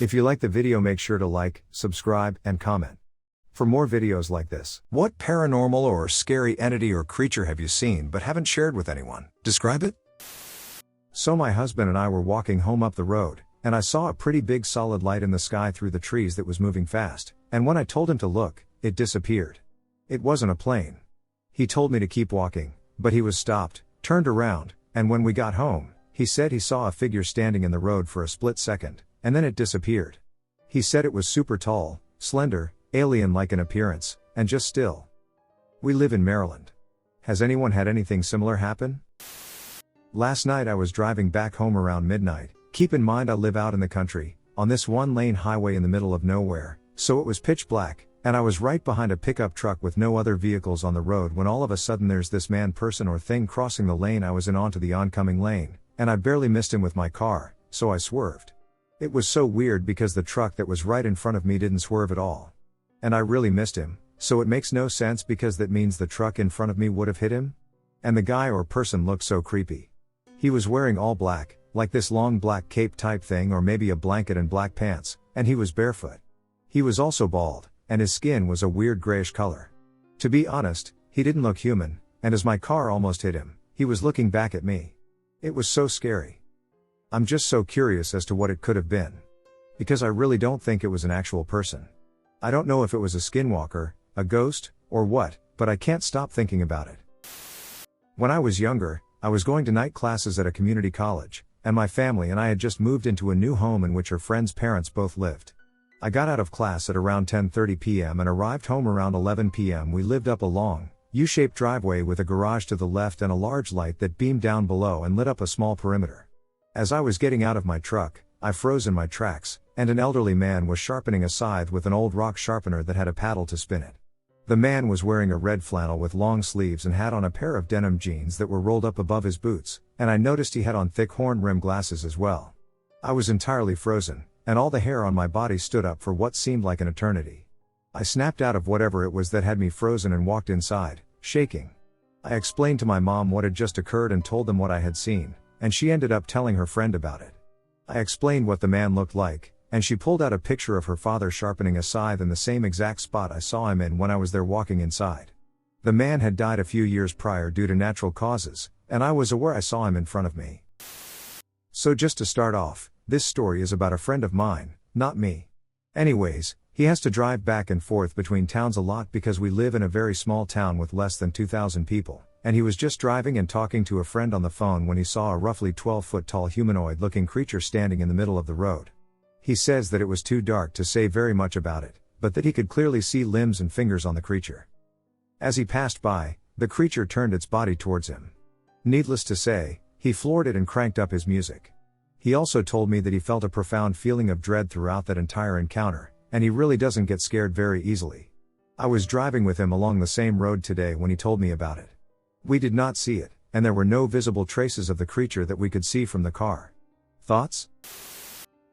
If you like the video, make sure to like, subscribe, and comment. For more videos like this. What paranormal or scary entity or creature have you seen but haven't shared with anyone? Describe it. So my husband and I were walking home up the road, and I saw a pretty big solid light in the sky through the trees that was moving fast, and when I told him to look, it disappeared. It wasn't a plane. He told me to keep walking, but he was stopped, turned around, and when we got home, he said he saw a figure standing in the road for a split second, and then it disappeared. He said it was super tall, slender, alien-like in appearance, and just still. We live in Maryland. Has anyone had anything similar happen? Last night I was driving back home around midnight. Keep in mind I live out in the country, on this one-lane highway in the middle of nowhere, so it was pitch black, and I was right behind a pickup truck with no other vehicles on the road when all of a sudden there's this man, person or thing crossing the lane I was in onto the oncoming lane, and I barely missed him with my car, so I swerved. It was so weird because the truck that was right in front of me didn't swerve at all. And I really missed him, so it makes no sense because that means the truck in front of me would have hit him? And the guy or person looked so creepy. He was wearing all black, like this long black cape type thing or maybe a blanket and black pants, and he was barefoot. He was also bald, and his skin was a weird grayish color. To be honest, he didn't look human, and as my car almost hit him, he was looking back at me. It was so scary. I'm just so curious as to what it could have been. Because I really don't think it was an actual person. I don't know if it was a skinwalker, a ghost, or what, but I can't stop thinking about it. When I was younger, I was going to night classes at a community college, and my family and I had just moved into a new home in which her friend's parents both lived. I got out of class at around 10:30 p.m. and arrived home around 11 p.m. We lived up a long, U-shaped driveway with a garage to the left and a large light that beamed down below and lit up a small perimeter. As I was getting out of my truck, I froze in my tracks, and an elderly man was sharpening a scythe with an old rock sharpener that had a paddle to spin it. The man was wearing a red flannel with long sleeves and had on a pair of denim jeans that were rolled up above his boots, and I noticed he had on thick horn-rimmed glasses as well. I was entirely frozen, and all the hair on my body stood up for what seemed like an eternity. I snapped out of whatever it was that had me frozen and walked inside, shaking. I explained to my mom what had just occurred and told them what I had seen, and she ended up telling her friend about it. I explained what the man looked like, and she pulled out a picture of her father sharpening a scythe in the same exact spot I saw him in when I was there walking inside. The man had died a few years prior due to natural causes, and I was aware I saw him in front of me. So just to start off, this story is about a friend of mine, not me. Anyways, he has to drive back and forth between towns a lot because we live in a very small town with less than 2,000 people, and he was just driving and talking to a friend on the phone when he saw a roughly 12-foot tall humanoid-looking creature standing in the middle of the road. He says that it was too dark to say very much about it, but that he could clearly see limbs and fingers on the creature. As he passed by, the creature turned its body towards him. Needless to say, he floored it and cranked up his music. He also told me that he felt a profound feeling of dread throughout that entire encounter, and he really doesn't get scared very easily. I was driving with him along the same road today when he told me about it. We did not see it, and there were no visible traces of the creature that we could see from the car. Thoughts?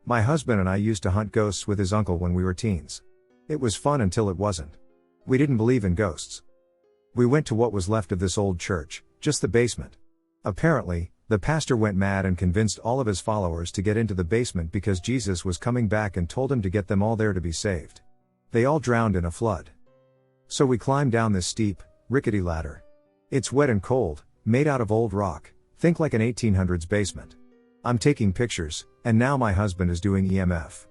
My husband and I used to hunt ghosts with his uncle when we were teens. It was fun until it wasn't. We didn't believe in ghosts. We went to what was left of this old church, just the basement. Apparently, the pastor went mad and convinced all of his followers to get into the basement because Jesus was coming back and told him to get them all there to be saved. They all drowned in a flood. So we climbed down this steep, rickety ladder. It's wet and cold, made out of old rock, think like an 1800s basement. I'm taking pictures, and now my husband is doing EMF.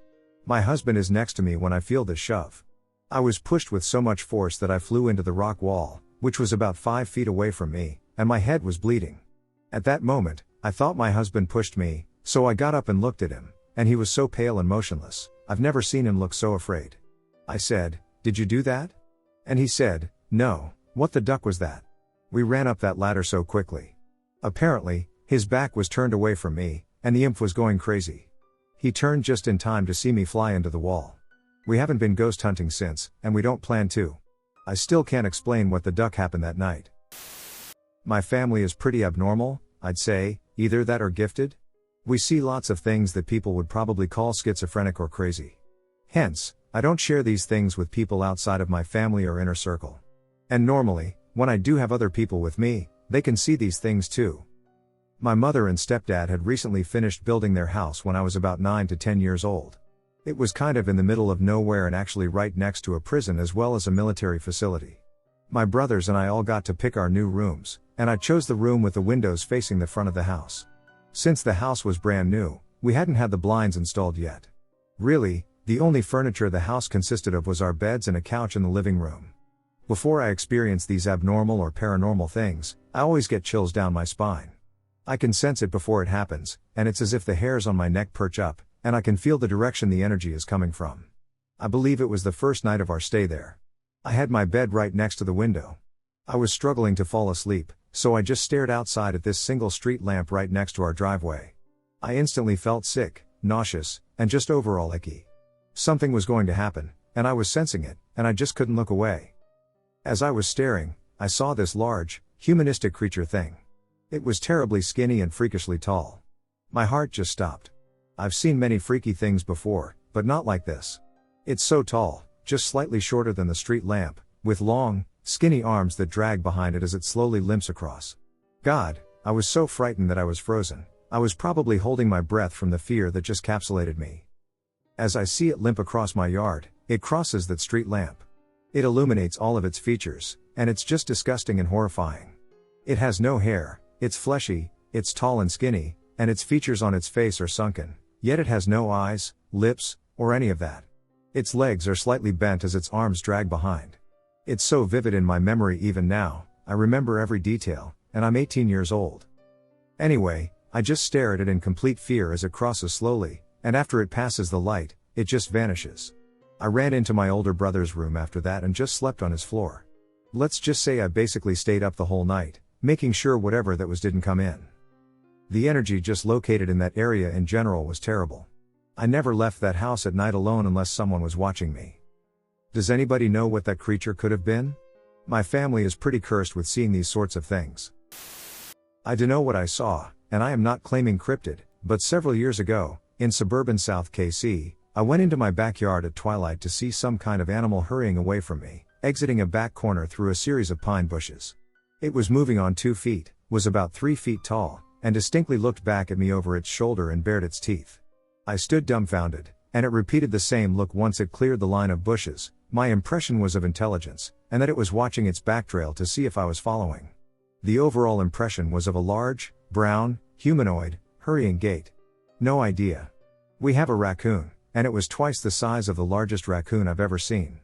My husband is next to me when I feel this shove. I was pushed with so much force that I flew into the rock wall, which was about 5 feet away from me, and my head was bleeding. At that moment, I thought my husband pushed me, so I got up and looked at him, and he was so pale and motionless. I've never seen him look so afraid. I said, "Did you do that?" And he said, "No, what the duck was that?" We ran up that ladder so quickly. Apparently, his back was turned away from me, and the imp was going crazy. He turned just in time to see me fly into the wall. We haven't been ghost hunting since, and we don't plan to. I still can't explain what the duck happened that night. My family is pretty abnormal, I'd say, either that or gifted. We see lots of things that people would probably call schizophrenic or crazy. Hence, I don't share these things with people outside of my family or inner circle. And normally, when I do have other people with me, they can see these things too. My mother and stepdad had recently finished building their house when I was about 9 to 10 years old. It was kind of in the middle of nowhere and actually right next to a prison as well as a military facility. My brothers and I all got to pick our new rooms, and I chose the room with the windows facing the front of the house. Since the house was brand new, we hadn't had the blinds installed yet. Really, the only furniture the house consisted of was our beds and a couch in the living room. Before I experience these abnormal or paranormal things, I always get chills down my spine. I can sense it before it happens, and it's as if the hairs on my neck perch up, and I can feel the direction the energy is coming from. I believe it was the first night of our stay there. I had my bed right next to the window. I was struggling to fall asleep, so I just stared outside at this single street lamp right next to our driveway. I instantly felt sick, nauseous, and just overall icky. Something was going to happen, and I was sensing it, and I just couldn't look away. As I was staring, I saw this large, humanistic creature thing. It was terribly skinny and freakishly tall. My heart just stopped. I've seen many freaky things before, but not like this. It's so tall, just slightly shorter than the street lamp, with long, skinny arms that drag behind it as it slowly limps across. God, I was so frightened that I was frozen. I was probably holding my breath from the fear that just capsulated me. As I see it limp across my yard, it crosses that street lamp. It illuminates all of its features, and it's just disgusting and horrifying. It has no hair, it's fleshy, it's tall and skinny, and its features on its face are sunken, yet it has no eyes, lips, or any of that. Its legs are slightly bent as its arms drag behind. It's so vivid in my memory even now, I remember every detail, and I'm 18 years old. Anyway, I just stare at it in complete fear as it crosses slowly, and after it passes the light, it just vanishes. I ran into my older brother's room after that and just slept on his floor. Let's just say I basically stayed up the whole night, making sure whatever that was didn't come in. The energy just located in that area in general was terrible. I never left that house at night alone unless someone was watching me. Does anybody know what that creature could have been? My family is pretty cursed with seeing these sorts of things. I dunno what I saw, and I am not claiming cryptid, but several years ago, in suburban South KC, I went into my backyard at twilight to see some kind of animal hurrying away from me, exiting a back corner through a series of pine bushes. It was moving on 2 feet, was about 3 feet tall, and distinctly looked back at me over its shoulder and bared its teeth. I stood dumbfounded, and it repeated the same look once it cleared the line of bushes. My impression was of intelligence, and that it was watching its back trail to see if I was following. The overall impression was of a large, brown, humanoid, hurrying gait. No idea. We have a raccoon, and it was twice the size of the largest raccoon I've ever seen.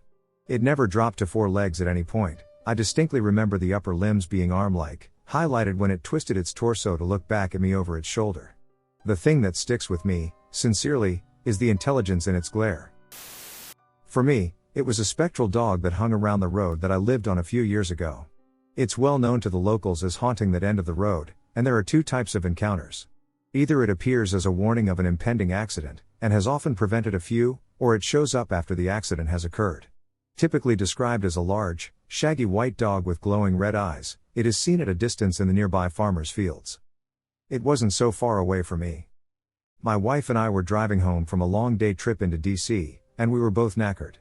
It never dropped to 4 legs at any point. I distinctly remember the upper limbs being arm-like, highlighted when it twisted its torso to look back at me over its shoulder. The thing that sticks with me, sincerely, is the intelligence in its glare. For me, it was a spectral dog that hung around the road that I lived on a few years ago. It's well known to the locals as haunting that end of the road, and there are 2 types of encounters. Either it appears as a warning of an impending accident, and has often prevented a few, or it shows up after the accident has occurred. Typically described as a large, shaggy white dog with glowing red eyes, it is seen at a distance in the nearby farmers' fields. It wasn't so far away from me. My wife and I were driving home from a long day trip into DC, and we were both knackered.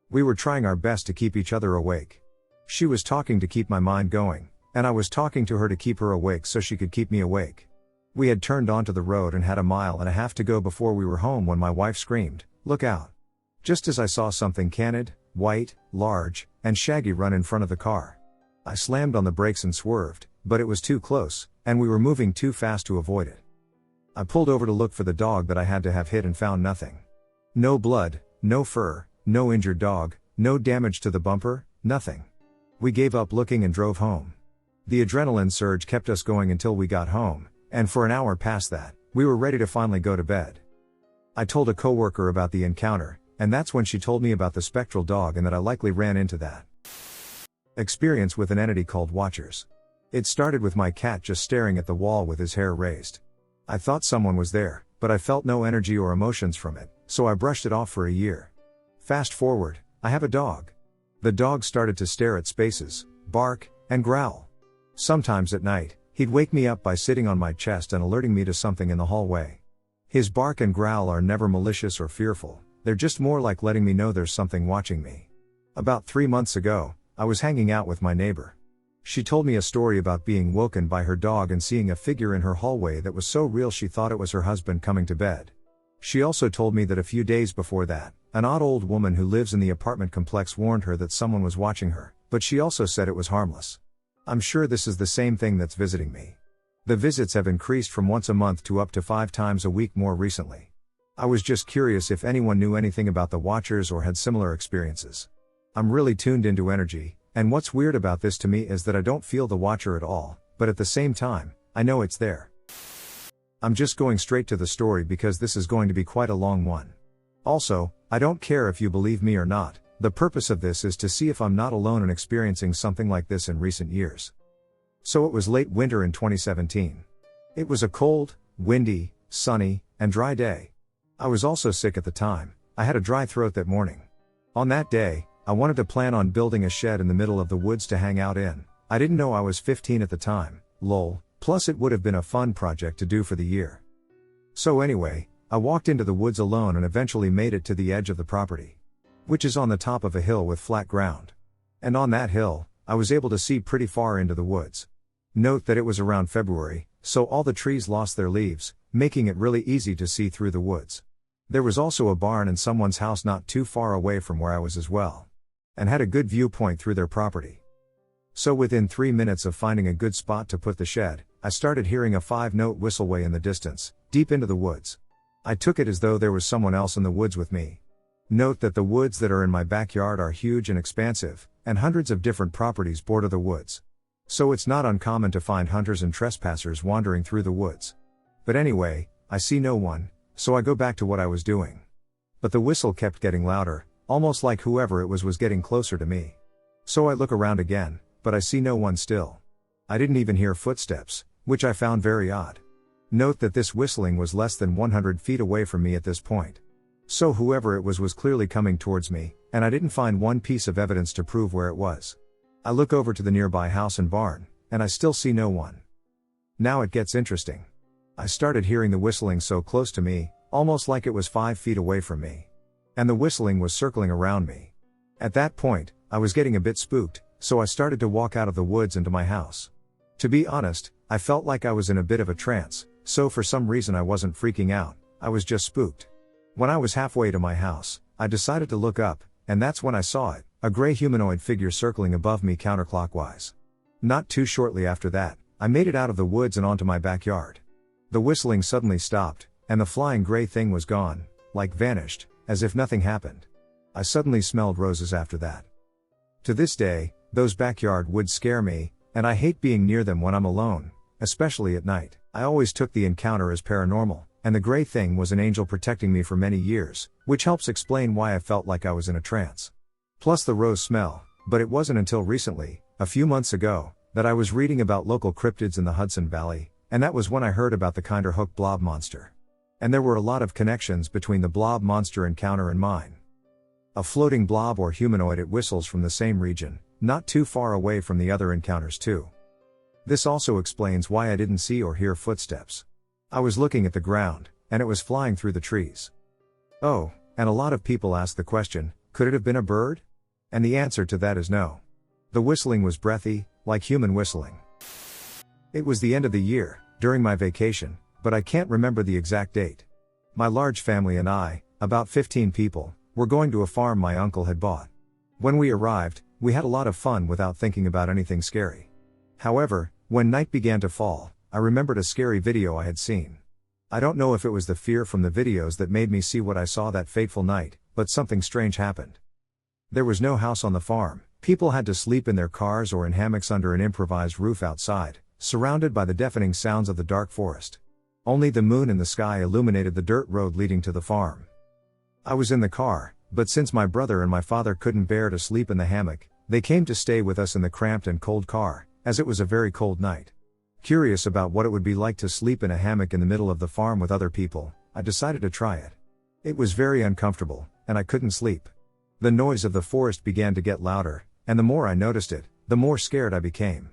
We were trying our best to keep each other awake. She was talking to keep my mind going, and I was talking to her to keep her awake so she could keep me awake. We had turned onto the road and had a mile and a half to go before we were home when my wife screamed, "Look out!" Just as I saw something canid, white, large, and shaggy run in front of the car. I slammed on the brakes and swerved, but it was too close, and we were moving too fast to avoid it. I pulled over to look for the dog that I had to have hit and found nothing. No blood, no fur, no injured dog, no damage to the bumper, nothing. We gave up looking and drove home. The adrenaline surge kept us going until we got home, and for an hour past that, we were ready to finally go to bed. I told a coworker about the encounter, and that's when she told me about the spectral dog and that I likely ran into that experience with an entity called Watchers. It started with my cat just staring at the wall with his hair raised. I thought someone was there, but I felt no energy or emotions from it, so I brushed it off for a year. Fast forward, I have a dog. The dog started to stare at spaces, bark, and growl. Sometimes at night, he'd wake me up by sitting on my chest and alerting me to something in the hallway. His bark and growl are never malicious or fearful, they're just more like letting me know there's something watching me. About 3 months ago, I was hanging out with my neighbor. She told me a story about being woken by her dog and seeing a figure in her hallway that was so real she thought it was her husband coming to bed. She also told me that a few days before that, an odd old woman who lives in the apartment complex warned her that someone was watching her, but she also said it was harmless. I'm sure this is the same thing that's visiting me. The visits have increased from once a month to up to 5 times a week more recently. I was just curious if anyone knew anything about the watchers or had similar experiences. I'm really tuned into energy, and what's weird about this to me is that I don't feel the watcher at all, but at the same time, I know it's there. I'm just going straight to the story because this is going to be quite a long one. Also, I don't care if you believe me or not, the purpose of this is to see if I'm not alone in experiencing something like this in recent years. So it was late winter in 2017. It was a cold, windy, sunny, and dry day. I was also sick at the time. I had a dry throat that morning. On that day, I wanted to plan on building a shed in the middle of the woods to hang out in. I didn't know I was 15 at the time, lol, plus it would have been a fun project to do for the year. So anyway, I walked into the woods alone and eventually made it to the edge of the property, which is on the top of a hill with flat ground. And on that hill, I was able to see pretty far into the woods. Note that it was around February, so all the trees lost their leaves, making it really easy to see through the woods. There was also a barn and someone's house not too far away from where I was as well, and had a good viewpoint through their property. So within 3 minutes of finding a good spot to put the shed, I started hearing a 5-note whistle way in the distance, deep into the woods. I took it as though there was someone else in the woods with me. Note that the woods that are in my backyard are huge and expansive, and hundreds of different properties border the woods. So it's not uncommon to find hunters and trespassers wandering through the woods. But anyway, I see no one, so I go back to what I was doing. But the whistle kept getting louder, almost like whoever it was getting closer to me. So I look around again, but I see no one still. I didn't even hear footsteps, which I found very odd. Note that this whistling was less than 100 feet away from me at this point. So whoever it was clearly coming towards me, and I didn't find one piece of evidence to prove where it was. I look over to the nearby house and barn, and I still see no one. Now it gets interesting. I started hearing the whistling so close to me, almost like it was 5 feet away from me. And the whistling was circling around me. At that point, I was getting a bit spooked, so I started to walk out of the woods into my house. To be honest, I felt like I was in a bit of a trance, so for some reason I wasn't freaking out, I was just spooked. When I was halfway to my house, I decided to look up, and that's when I saw it, a gray humanoid figure circling above me counterclockwise. Not too shortly after that, I made it out of the woods and onto my backyard. The whistling suddenly stopped, and the flying gray thing was gone, like vanished, as if nothing happened. I suddenly smelled roses after that. To this day, those backyard woods scare me, and I hate being near them when I'm alone, especially at night. I always took the encounter as paranormal, and the gray thing was an angel protecting me for many years, which helps explain why I felt like I was in a trance. Plus the rose smell, but it wasn't until recently, a few months ago, that I was reading about local cryptids in the Hudson Valley, and that was when I heard about the Kinderhook blob monster. And there were a lot of connections between the blob monster encounter and mine. A floating blob or humanoid, it whistles from the same region, not too far away from the other encounters too. This also explains why I didn't see or hear footsteps. I was looking at the ground, and it was flying through the trees. Oh, and a lot of people ask the question, could it have been a bird? And the answer to that is no. The whistling was breathy, like human whistling. It was the end of the year, during my vacation, but I can't remember the exact date. My large family and I, about 15 people, were going to a farm my uncle had bought. When we arrived, we had a lot of fun without thinking about anything scary. However, when night began to fall, I remembered a scary video I had seen. I don't know if it was the fear from the videos that made me see what I saw that fateful night, but something strange happened. There was no house on the farm. People had to sleep in their cars or in hammocks under an improvised roof outside, surrounded by the deafening sounds of the dark forest. Only the moon in the sky illuminated the dirt road leading to the farm. I was in the car, but since my brother and my father couldn't bear to sleep in the hammock, they came to stay with us in the cramped and cold car, as it was a very cold night. Curious about what it would be like to sleep in a hammock in the middle of the farm with other people, I decided to try it. It was very uncomfortable, and I couldn't sleep. The noise of the forest began to get louder, and the more I noticed it, the more scared I became.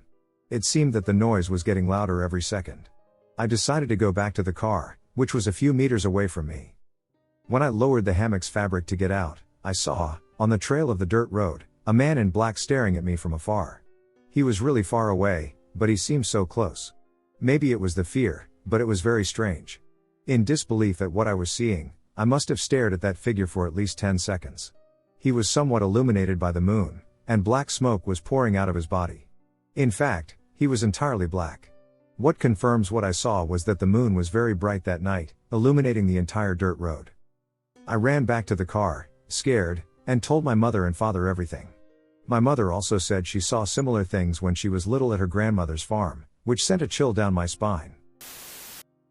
It seemed that the noise was getting louder every second. I decided to go back to the car, which was a few meters away from me. When I lowered the hammock's fabric to get out, I saw, on the trail of the dirt road, a man in black staring at me from afar. He was really far away, but he seemed so close. Maybe it was the fear, but it was very strange. In disbelief at what I was seeing, I must have stared at that figure for at least 10 seconds. He was somewhat illuminated by the moon, and black smoke was pouring out of his body. In fact, he was entirely black. What confirms what I saw was that the moon was very bright that night, illuminating the entire dirt road. I ran back to the car, scared, and told my mother and father everything. My mother also said she saw similar things when she was little at her grandmother's farm, which sent a chill down my spine.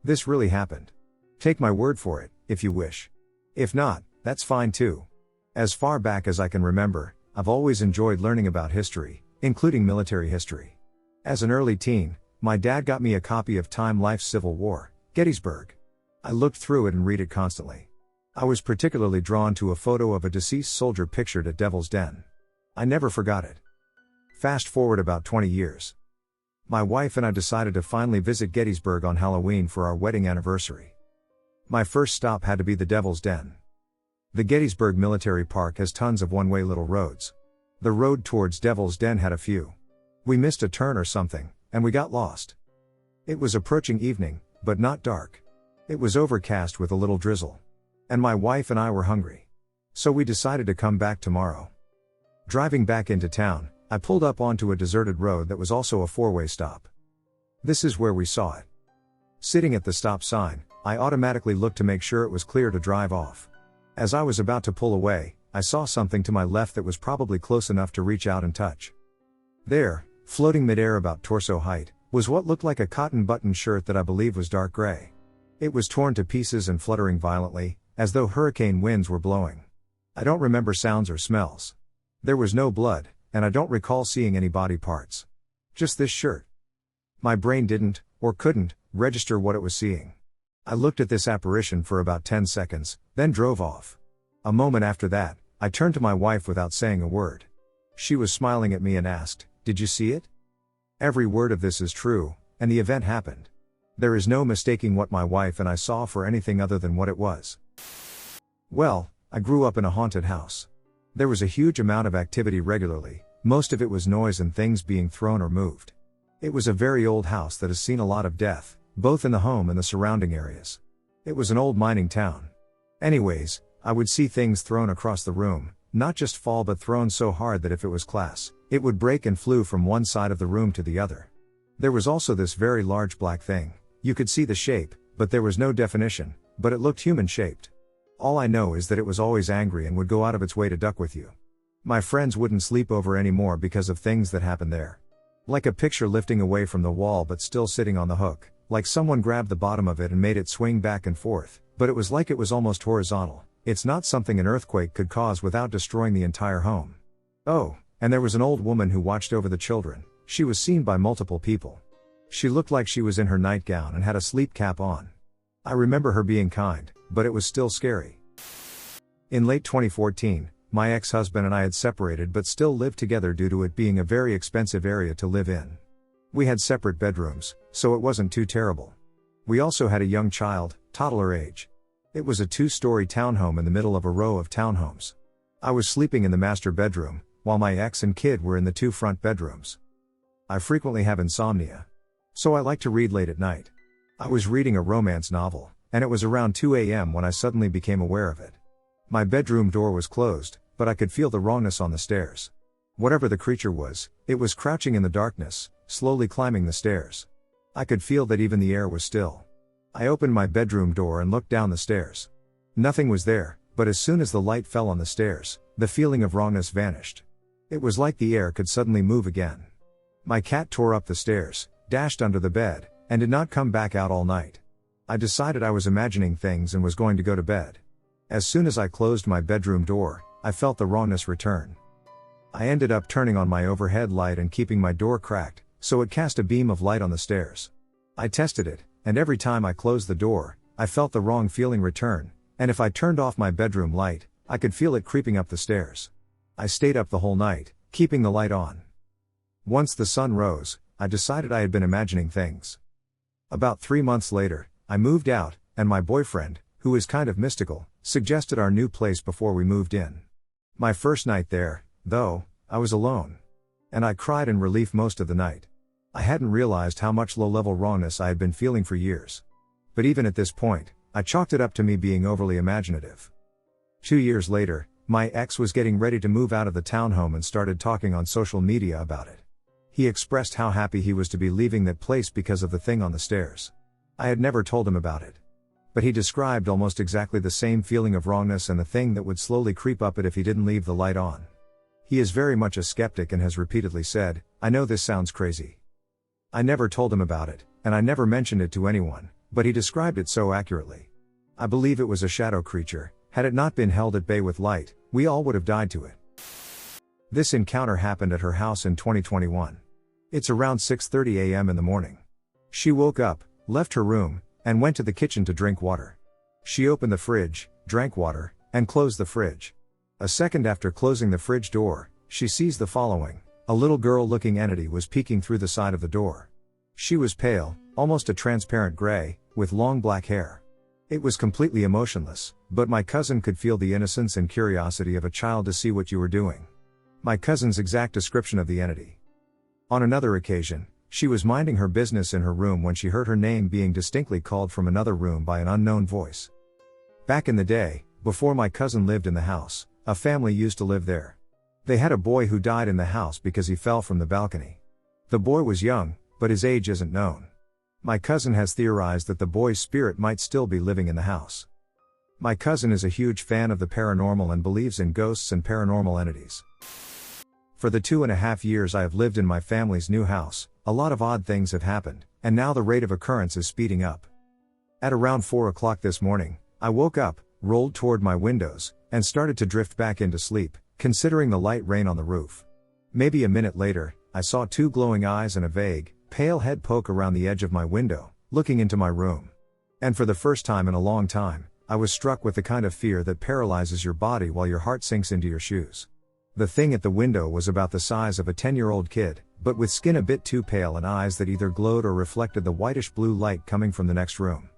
This really happened. Take my word for it, if you wish. If not, that's fine too. As far back as I can remember, I've always enjoyed learning about history, including military history. As an early teen, my dad got me a copy of Time Life's Civil War, Gettysburg. I looked through it and read it constantly. I was particularly drawn to a photo of a deceased soldier pictured at Devil's Den. I never forgot it. Fast forward about 20 years. My wife and I decided to finally visit Gettysburg on Halloween for our wedding anniversary. My first stop had to be the Devil's Den. The Gettysburg Military Park has tons of one-way little roads. The road towards Devil's Den had a few. We missed a turn or something, and we got lost. It was approaching evening, but not dark. It was overcast with a little drizzle. And my wife and I were hungry. So we decided to come back tomorrow. Driving back into town, I pulled up onto a deserted road that was also a four-way stop. This is where we saw it. Sitting at the stop sign, I automatically looked to make sure it was clear to drive off. As I was about to pull away, I saw something to my left that was probably close enough to reach out and touch. There, floating midair about torso height, was what looked like a cotton button shirt that I believe was dark gray. It was torn to pieces and fluttering violently, as though hurricane winds were blowing. I don't remember sounds or smells. There was no blood, and I don't recall seeing any body parts. Just this shirt. My brain didn't, or couldn't, register what it was seeing. I looked at this apparition for about 10 seconds, then drove off. A moment after that, I turned to my wife without saying a word. She was smiling at me and asked, "Did you see it?" Every word of this is true, and the event happened. There is no mistaking what my wife and I saw for anything other than what it was. Well, I grew up in a haunted house. There was a huge amount of activity regularly, most of it was noise and things being thrown or moved. It was a very old house that has seen a lot of death, both in the home and the surrounding areas. It was an old mining town. Anyways, I would see things thrown across the room, not just fall but thrown so hard that if it was class, it would break and flew from one side of the room to the other. There was also this very large black thing. You could see the shape, but there was no definition, but it looked human-shaped. All I know is that it was always angry and would go out of its way to duck with you. My friends wouldn't sleep over anymore because of things that happened there. Like a picture lifting away from the wall but still sitting on the hook, like someone grabbed the bottom of it and made it swing back and forth, but it was like it was almost horizontal. It's not something an earthquake could cause without destroying the entire home. Oh, and there was an old woman who watched over the children. She was seen by multiple people. She looked like she was in her nightgown and had a sleep cap on. I remember her being kind, but it was still scary. In late 2014, my ex-husband and I had separated but still lived together due to it being a very expensive area to live in. We had separate bedrooms, so it wasn't too terrible. We also had a young child, toddler age. It was a 2-story townhome in the middle of a row of townhomes. I was sleeping in the master bedroom, while my ex and kid were in the 2 front bedrooms. I frequently have insomnia. So I like to read late at night. I was reading a romance novel, and it was around 2 a.m. when I suddenly became aware of it. My bedroom door was closed, but I could feel the wrongness on the stairs. Whatever the creature was, it was crouching in the darkness, slowly climbing the stairs. I could feel that even the air was still. I opened my bedroom door and looked down the stairs. Nothing was there, but as soon as the light fell on the stairs, the feeling of wrongness vanished. It was like the air could suddenly move again. My cat tore up the stairs, dashed under the bed, and did not come back out all night. I decided I was imagining things and was going to go to bed. As soon as I closed my bedroom door, I felt the wrongness return. I ended up turning on my overhead light and keeping my door cracked, so it cast a beam of light on the stairs. I tested it, and every time I closed the door, I felt the wrong feeling return, and if I turned off my bedroom light, I could feel it creeping up the stairs. I stayed up the whole night, keeping the light on. Once the sun rose, I decided I had been imagining things. About 3 months later, I moved out, and my boyfriend, who is kind of mystical, suggested our new place before we moved in. My first night there, though, I was alone. And I cried in relief most of the night. I hadn't realized how much low-level wrongness I had been feeling for years. But even at this point, I chalked it up to me being overly imaginative. 2 years later, my ex was getting ready to move out of the townhome and started talking on social media about it. He expressed how happy he was to be leaving that place because of the thing on the stairs. I had never told him about it. But he described almost exactly the same feeling of wrongness and the thing that would slowly creep up it if he didn't leave the light on. He is very much a skeptic and has repeatedly said, "I know this sounds crazy." I never told him about it, and I never mentioned it to anyone, but he described it so accurately. I believe it was a shadow creature. Had it not been held at bay with light, we all would have died to it. This encounter happened at her house in 2021. It's around 6:30 a.m. in the morning. She woke up, left her room, and went to the kitchen to drink water. She opened the fridge, drank water, and closed the fridge. A second after closing the fridge door, she sees the following: a little girl-looking entity was peeking through the side of the door. She was pale, almost a transparent gray, with long black hair. It was completely emotionless, but my cousin could feel the innocence and curiosity of a child to see what you were doing. My cousin's exact description of the entity. On another occasion, she was minding her business in her room when she heard her name being distinctly called from another room by an unknown voice. Back in the day, before my cousin lived in the house, a family used to live there. They had a boy who died in the house because he fell from the balcony. The boy was young, but his age isn't known. My cousin has theorized that the boy's spirit might still be living in the house. My cousin is a huge fan of the paranormal and believes in ghosts and paranormal entities. For the 2.5 years I have lived in my family's new house, a lot of odd things have happened, and now the rate of occurrence is speeding up. At around 4 o'clock this morning, I woke up, rolled toward my windows, and started to drift back into sleep, considering the light rain on the roof. Maybe a minute later, I saw 2 glowing eyes and a vague, pale head poke around the edge of my window, looking into my room. And for the first time in a long time, I was struck with the kind of fear that paralyzes your body while your heart sinks into your shoes. The thing at the window was about the size of a 10-year-old kid, but with skin a bit too pale and eyes that either glowed or reflected the whitish blue light coming from the next room.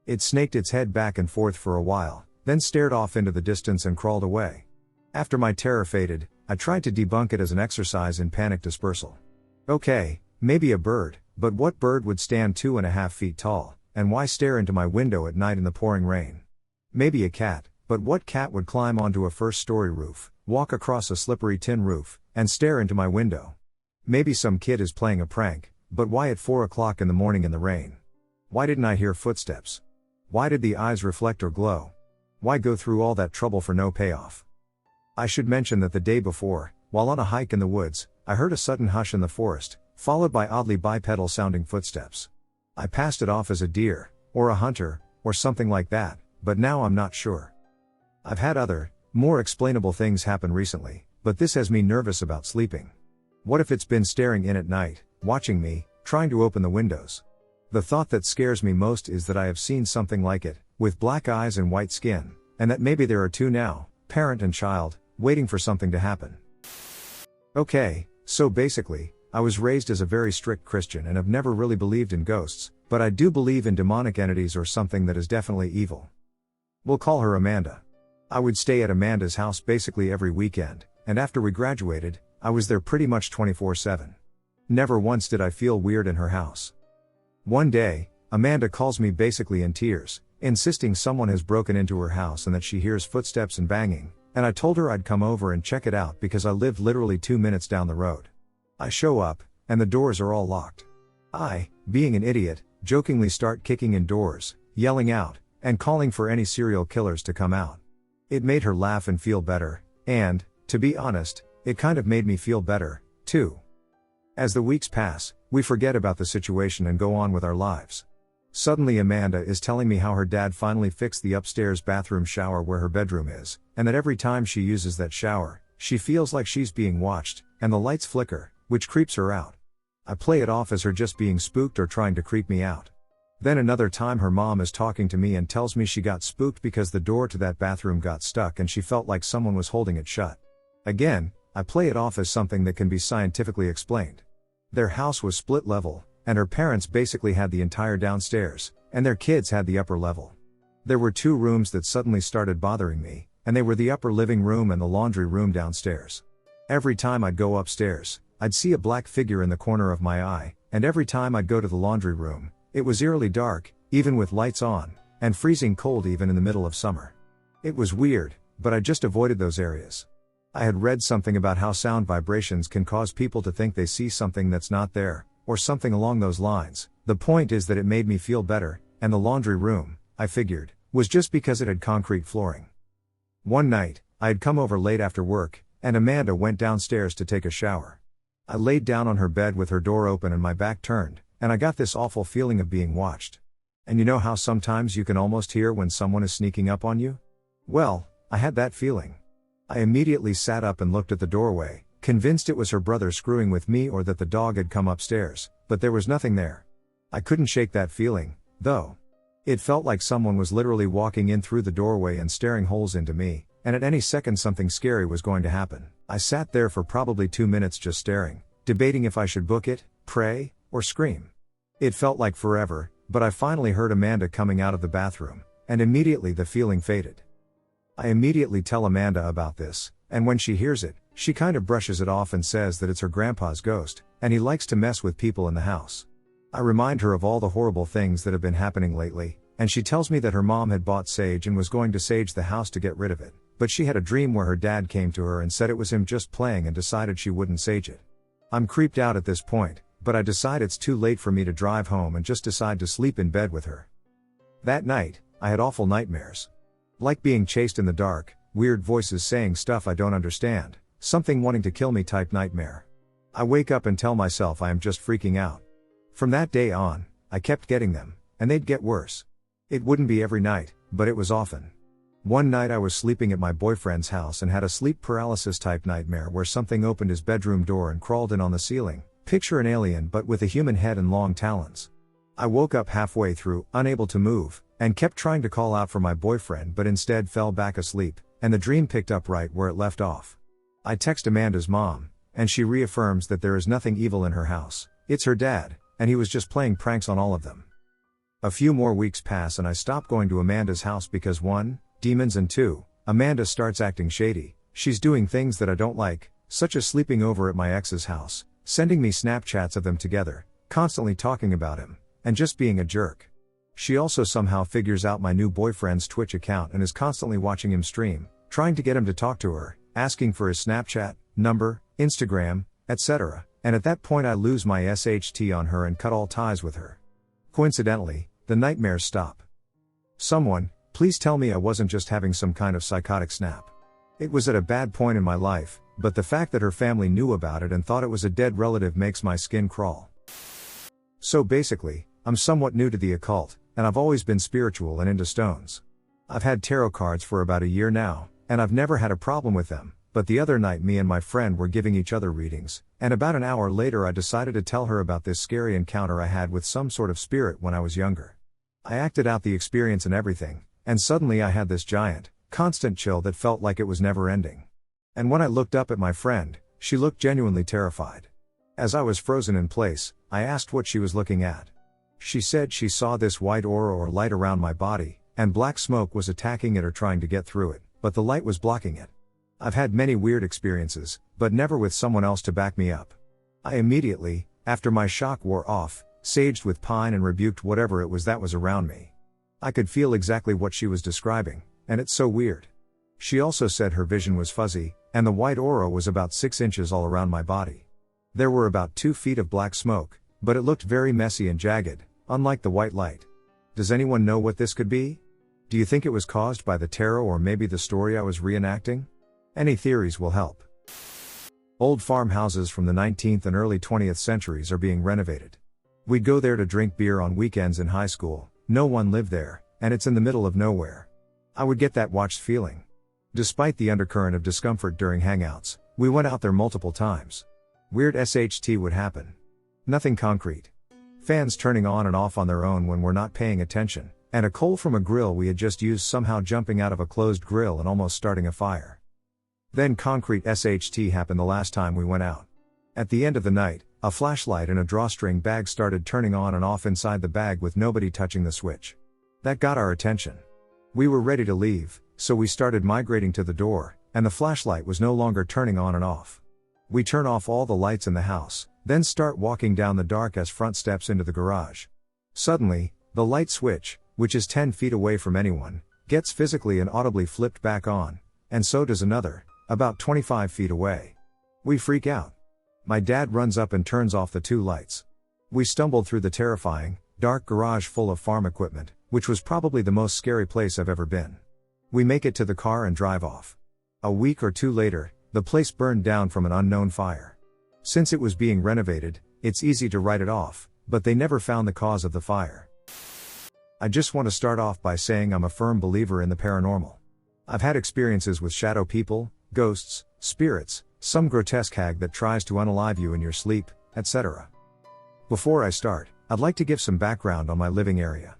It snaked its head back and forth for a while, then stared off into the distance and crawled away. After my terror faded, I tried to debunk it as an exercise in panic dispersal. Okay, maybe a bird, but what bird would stand 2.5 feet tall, and why stare into my window at night in the pouring rain? Maybe a cat, but what cat would climb onto a first-story roof, walk across a slippery tin roof, and stare into my window? Maybe some kid is playing a prank, but why at 4 o'clock in the morning in the rain? Why didn't I hear footsteps? Why did the eyes reflect or glow? Why go through all that trouble for no payoff? I should mention that the day before, while on a hike in the woods, I heard a sudden hush in the forest, followed by oddly bipedal sounding footsteps. I passed it off as a deer, or a hunter, or something like that, but now I'm not sure. I've had other, more explainable things happen recently, but this has me nervous about sleeping. What if it's been staring in at night, watching me, trying to open the windows? The thought that scares me most is that I have seen something like it, with black eyes and white skin, and that maybe there are 2 now, parent and child, waiting for something to happen. Okay, so basically, I was raised as a very strict Christian and have never really believed in ghosts, but I do believe in demonic entities or something that is definitely evil. We'll call her Amanda. I would stay at Amanda's house basically every weekend, and after we graduated, I was there pretty much 24/7. Never once did I feel weird in her house. One day, Amanda calls me basically in tears, insisting someone has broken into her house and that she hears footsteps and banging, and I told her I'd come over and check it out because I lived literally 2 minutes down the road. I show up, and the doors are all locked. I, being an idiot, jokingly start kicking in doors, yelling out, and calling for any serial killers to come out. It made her laugh and feel better, and, to be honest, it kind of made me feel better, too. As the weeks pass, we forget about the situation and go on with our lives. Suddenly Amanda is telling me how her dad finally fixed the upstairs bathroom shower where her bedroom is, and that every time she uses that shower, she feels like she's being watched, and the lights flicker, which creeps her out. I play it off as her just being spooked or trying to creep me out. Then another time her mom is talking to me and tells me she got spooked because the door to that bathroom got stuck and she felt like someone was holding it shut. Again, I play it off as something that can be scientifically explained. Their house was split level, and her parents basically had the entire downstairs, and their kids had the upper level. There were 2 rooms that suddenly started bothering me, and they were the upper living room and the laundry room downstairs. Every time I'd go upstairs, I'd see a black figure in the corner of my eye, and every time I'd go to the laundry room, it was eerily dark, even with lights on, and freezing cold even in the middle of summer. It was weird, but I just avoided those areas. I had read something about how sound vibrations can cause people to think they see something that's not there, or something along those lines. The point is that it made me feel better, and the laundry room, I figured, was just because it had concrete flooring. One night, I had come over late after work, and Amanda went downstairs to take a shower. I laid down on her bed with her door open and my back turned, and I got this awful feeling of being watched. And you know how sometimes you can almost hear when someone is sneaking up on you? Well, I had that feeling. I immediately sat up and looked at the doorway, convinced it was her brother screwing with me or that the dog had come upstairs, but there was nothing there. I couldn't shake that feeling, though. It felt like someone was literally walking in through the doorway and staring holes into me, and at any second something scary was going to happen. I sat there for probably 2 minutes just staring, debating if I should book it, pray, or scream. It felt like forever, but I finally heard Amanda coming out of the bathroom, and immediately the feeling faded. I immediately tell Amanda about this, and when she hears it, she kind of brushes it off and says that it's her grandpa's ghost, and he likes to mess with people in the house. I remind her of all the horrible things that have been happening lately, and she tells me that her mom had bought sage and was going to sage the house to get rid of it, but she had a dream where her dad came to her and said it was him just playing and decided she wouldn't sage it. I'm creeped out at this point, but I decide it's too late for me to drive home and just decide to sleep in bed with her. That night, I had awful nightmares. Like being chased in the dark, weird voices saying stuff I don't understand, something wanting to kill me type nightmare. I wake up and tell myself I am just freaking out. From that day on, I kept getting them, and they'd get worse. It wouldn't be every night, but it was often. One night I was sleeping at my boyfriend's house and had a sleep paralysis type nightmare where something opened his bedroom door and crawled in on the ceiling, picture an alien but with a human head and long talons. I woke up halfway through, unable to move, and kept trying to call out for my boyfriend but instead fell back asleep, and the dream picked up right where it left off. I text Amanda's mom, and she reaffirms that there is nothing evil in her house, it's her dad, and he was just playing pranks on all of them. A few more weeks pass and I stop going to Amanda's house because 1, demons, and 2, Amanda starts acting shady. She's doing things that I don't like, such as sleeping over at my ex's house, sending me Snapchats of them together, constantly talking about him, and just being a jerk. She also somehow figures out my new boyfriend's Twitch account and is constantly watching him stream, trying to get him to talk to her, asking for his Snapchat, number, Instagram, etc. And at that point I lose my SHT on her and cut all ties with her. Coincidentally, the nightmares stop. Someone, please tell me I wasn't just having some kind of psychotic snap. It was at a bad point in my life, but the fact that her family knew about it and thought it was a dead relative makes my skin crawl. So basically, I'm somewhat new to the occult, and I've always been spiritual and into stones. I've had tarot cards for about a year now, and I've never had a problem with them, but the other night me and my friend were giving each other readings, and about an hour later I decided to tell her about this scary encounter I had with some sort of spirit when I was younger. I acted out the experience and everything, and suddenly I had this giant, constant chill that felt like it was never ending. And when I looked up at my friend, she looked genuinely terrified. As I was frozen in place, I asked what she was looking at. She said she saw this white aura or light around my body, and black smoke was attacking it or trying to get through it, but the light was blocking it. I've had many weird experiences, but never with someone else to back me up. I immediately, after my shock wore off, saged with pine and rebuked whatever it was that was around me. I could feel exactly what she was describing, and it's so weird. She also said her vision was fuzzy, and the white aura was about 6 inches all around my body. There were about 2 feet of black smoke, but it looked very messy and jagged, unlike the white light. Does anyone know what this could be? Do you think it was caused by the tarot or maybe the story I was reenacting? Any theories will help. Old farmhouses from the 19th and early 20th centuries are being renovated. We'd go there to drink beer on weekends in high school, no one lived there, and it's in the middle of nowhere. I would get that watched feeling. Despite the undercurrent of discomfort during hangouts, we went out there multiple times. Weird SHT would happen. Nothing concrete. Fans turning on and off on their own when we're not paying attention, and a coal from a grill we had just used somehow jumping out of a closed grill and almost starting a fire. Then concrete SHT happened the last time we went out. At the end of the night, a flashlight in a drawstring bag started turning on and off inside the bag with nobody touching the switch. That got our attention. We were ready to leave, so we started migrating to the door, and the flashlight was no longer turning on and off. We turn off all the lights in the house, then start walking down the dark as front steps into the garage. Suddenly, the light switch, which is 10 feet away from anyone, gets physically and audibly flipped back on, and so does another, about 25 feet away. We freak out. My dad runs up and turns off the 2 lights. We stumbled through the terrifying, dark garage full of farm equipment, which was probably the most scary place I've ever been. We make it to the car and drive off. A week or 2 later, the place burned down from an unknown fire. Since it was being renovated, it's easy to write it off, but they never found the cause of the fire. I just want to start off by saying I'm a firm believer in the paranormal. I've had experiences with shadow people, ghosts, spirits, some grotesque hag that tries to unalive you in your sleep, etc. Before I start, I'd like to give some background on my living area.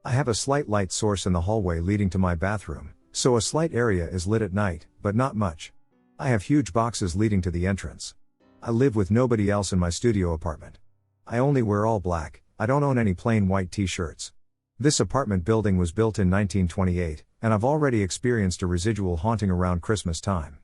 I have a slight light source in the hallway leading to my bathroom, so a slight area is lit at night, but not much. I have huge boxes leading to the entrance. I live with nobody else in my studio apartment. I only wear all black, I don't own any plain white t-shirts. This apartment building was built in 1928, and I've already experienced a residual haunting around Christmas time.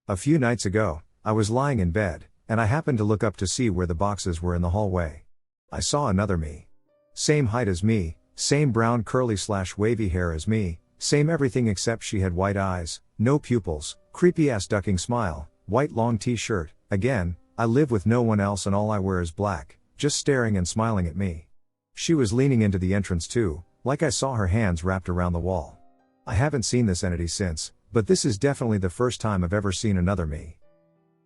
A few nights ago, I was lying in bed, and I happened to look up to see where the boxes were in the hallway. I saw another me. Same height as me, same brown curly/wavy hair as me, same everything except she had white eyes, no pupils, creepy-ass ducking smile, white long t-shirt. Again, I live with no one else and all I wear is black, just staring and smiling at me. She was leaning into the entrance too, like I saw her hands wrapped around the wall. I haven't seen this entity since, but this is definitely the first time I've ever seen another me.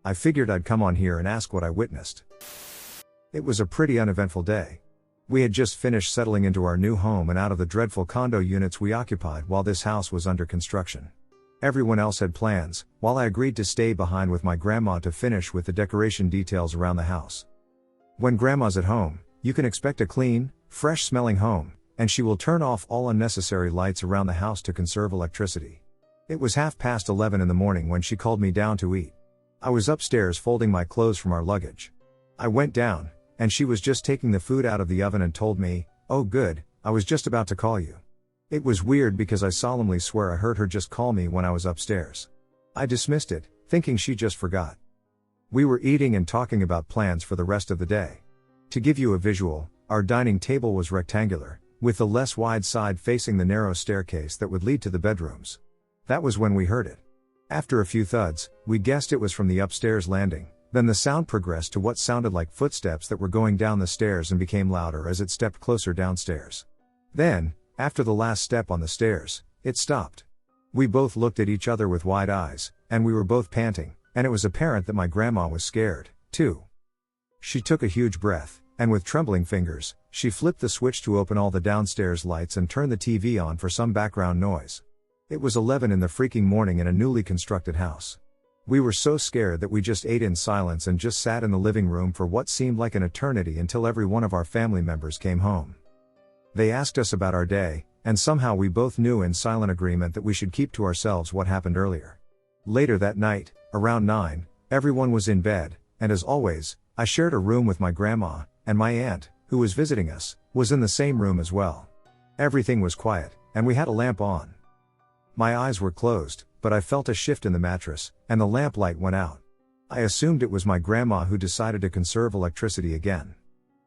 I figured I'd come on here and ask what I witnessed. It was a pretty uneventful day. We had just finished settling into our new home and out of the dreadful condo units we occupied while this house was under construction. Everyone else had plans, while I agreed to stay behind with my grandma to finish with the decoration details around the house. When grandma's at home, you can expect a clean, fresh-smelling home, and she will turn off all unnecessary lights around the house to conserve electricity. It was 11:30 in the morning when she called me down to eat. I was upstairs folding my clothes from our luggage. I went down, and she was just taking the food out of the oven and told me, "Oh good, I was just about to call you." It was weird because I solemnly swear I heard her just call me when I was upstairs. I dismissed it, thinking she just forgot. We were eating and talking about plans for the rest of the day. To give you a visual, our dining table was rectangular, with the less wide side facing the narrow staircase that would lead to the bedrooms. That was when we heard it. After a few thuds, we guessed it was from the upstairs landing, then the sound progressed to what sounded like footsteps that were going down the stairs and became louder as it stepped closer downstairs. Then, after the last step on the stairs, it stopped. We both looked at each other with wide eyes, and we were both panting, and it was apparent that my grandma was scared, too. She took a huge breath, and with trembling fingers, she flipped the switch to open all the downstairs lights and turned the TV on for some background noise. It was 11 in the freaking morning in a newly constructed house. We were so scared that we just ate in silence and just sat in the living room for what seemed like an eternity until every one of our family members came home. They asked us about our day, and somehow we both knew in silent agreement that we should keep to ourselves what happened earlier. Later that night, around 9, everyone was in bed, and as always, I shared a room with my grandma, and my aunt, who was visiting us, was in the same room as well. Everything was quiet, and we had a lamp on. My eyes were closed, but I felt a shift in the mattress, and the lamp light went out. I assumed it was my grandma who decided to conserve electricity again.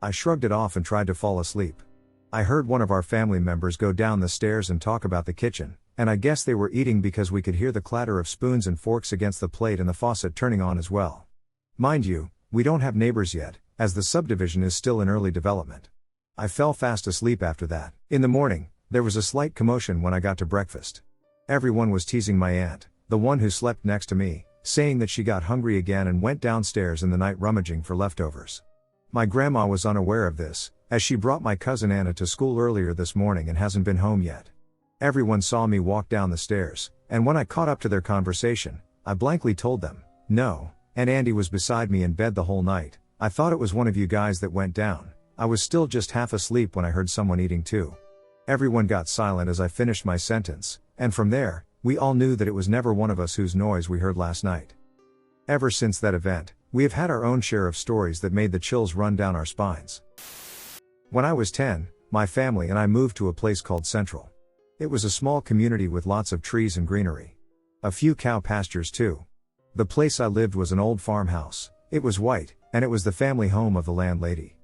I shrugged it off and tried to fall asleep. I heard one of our family members go down the stairs and talk about the kitchen, and I guess they were eating because we could hear the clatter of spoons and forks against the plate and the faucet turning on as well. Mind you, we don't have neighbors yet, as the subdivision is still in early development. I fell fast asleep after that. In the morning, there was a slight commotion when I got to breakfast. Everyone was teasing my aunt, the one who slept next to me, saying that she got hungry again and went downstairs in the night rummaging for leftovers. My grandma was unaware of this, as she brought my cousin Anna to school earlier this morning and hasn't been home yet. Everyone saw me walk down the stairs, and when I caught up to their conversation, I blankly told them, "No, and Andy was beside me in bed the whole night. I thought it was one of you guys that went down. I was still just half asleep when I heard someone eating too." Everyone got silent as I finished my sentence, and from there, we all knew that it was never one of us whose noise we heard last night. Ever since that event, we have had our own share of stories that made the chills run down our spines. When I was 10, my family and I moved to a place called Central. It was a small community with lots of trees and greenery. A few cow pastures too. The place I lived was an old farmhouse. It was white, and it was the family home of the landlady.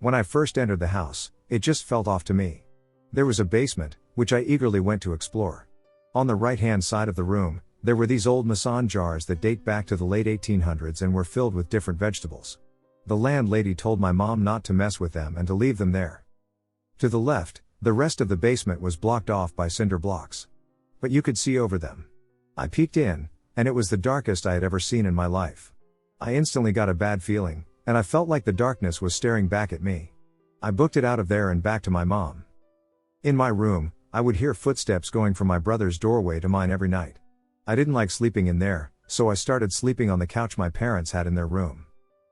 When I first entered the house, it just felt off to me. There was a basement, which I eagerly went to explore. On the right-hand side of the room, there were these old mason jars that date back to the late 1800s and were filled with different vegetables. The landlady told my mom not to mess with them and to leave them there. To the left, the rest of the basement was blocked off by cinder blocks. But you could see over them. I peeked in, and it was the darkest I had ever seen in my life. I instantly got a bad feeling, and I felt like the darkness was staring back at me. I booked it out of there and back to my mom. In my room, I would hear footsteps going from my brother's doorway to mine every night. I didn't like sleeping in there, so I started sleeping on the couch my parents had in their room.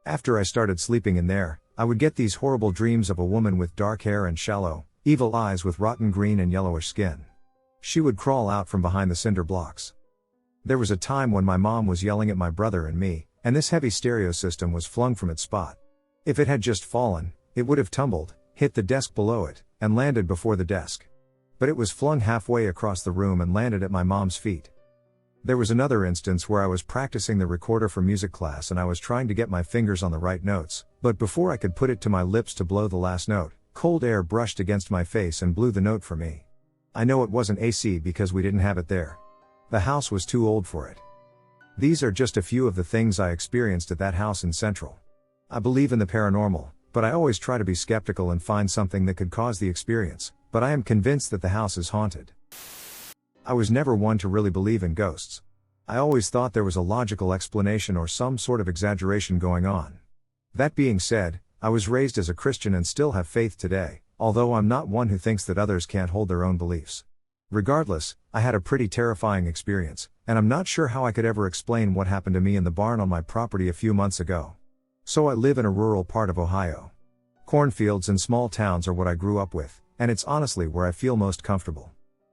After I started sleeping in there, I would get these horrible dreams of a woman with dark hair and shallow, evil eyes with rotten green and yellowish skin. She would crawl out from behind the cinder blocks. There was a time when my mom was yelling at my brother and me, and this heavy stereo system was flung from its spot. If it had just fallen, it would have tumbled, hit the desk below it, and landed before the desk. But it was flung halfway across the room and landed at my mom's feet. There was another instance where I was practicing the recorder for music class and I was trying to get my fingers on the right notes, but before I could put it to my lips to blow the last note, cold air brushed against my face and blew the note for me. I know it wasn't AC because we didn't have it there. The house was too old for it. These are just a few of the things I experienced at that house in Central. I believe in the paranormal, but I always try to be skeptical and find something that could cause the experience, but I am convinced that the house is haunted. I was never one to really believe in ghosts. I always thought there was a logical explanation or some sort of exaggeration going on. That being said, I was raised as a Christian and still have faith today, although I'm not one who thinks that others can't hold their own beliefs. Regardless, I had a pretty terrifying experience, and I'm not sure how I could ever explain what happened to me in the barn on my property a few months ago. So I live in a rural part of Ohio. Cornfields and small towns are what I grew up with, and it's honestly where I feel most comfortable.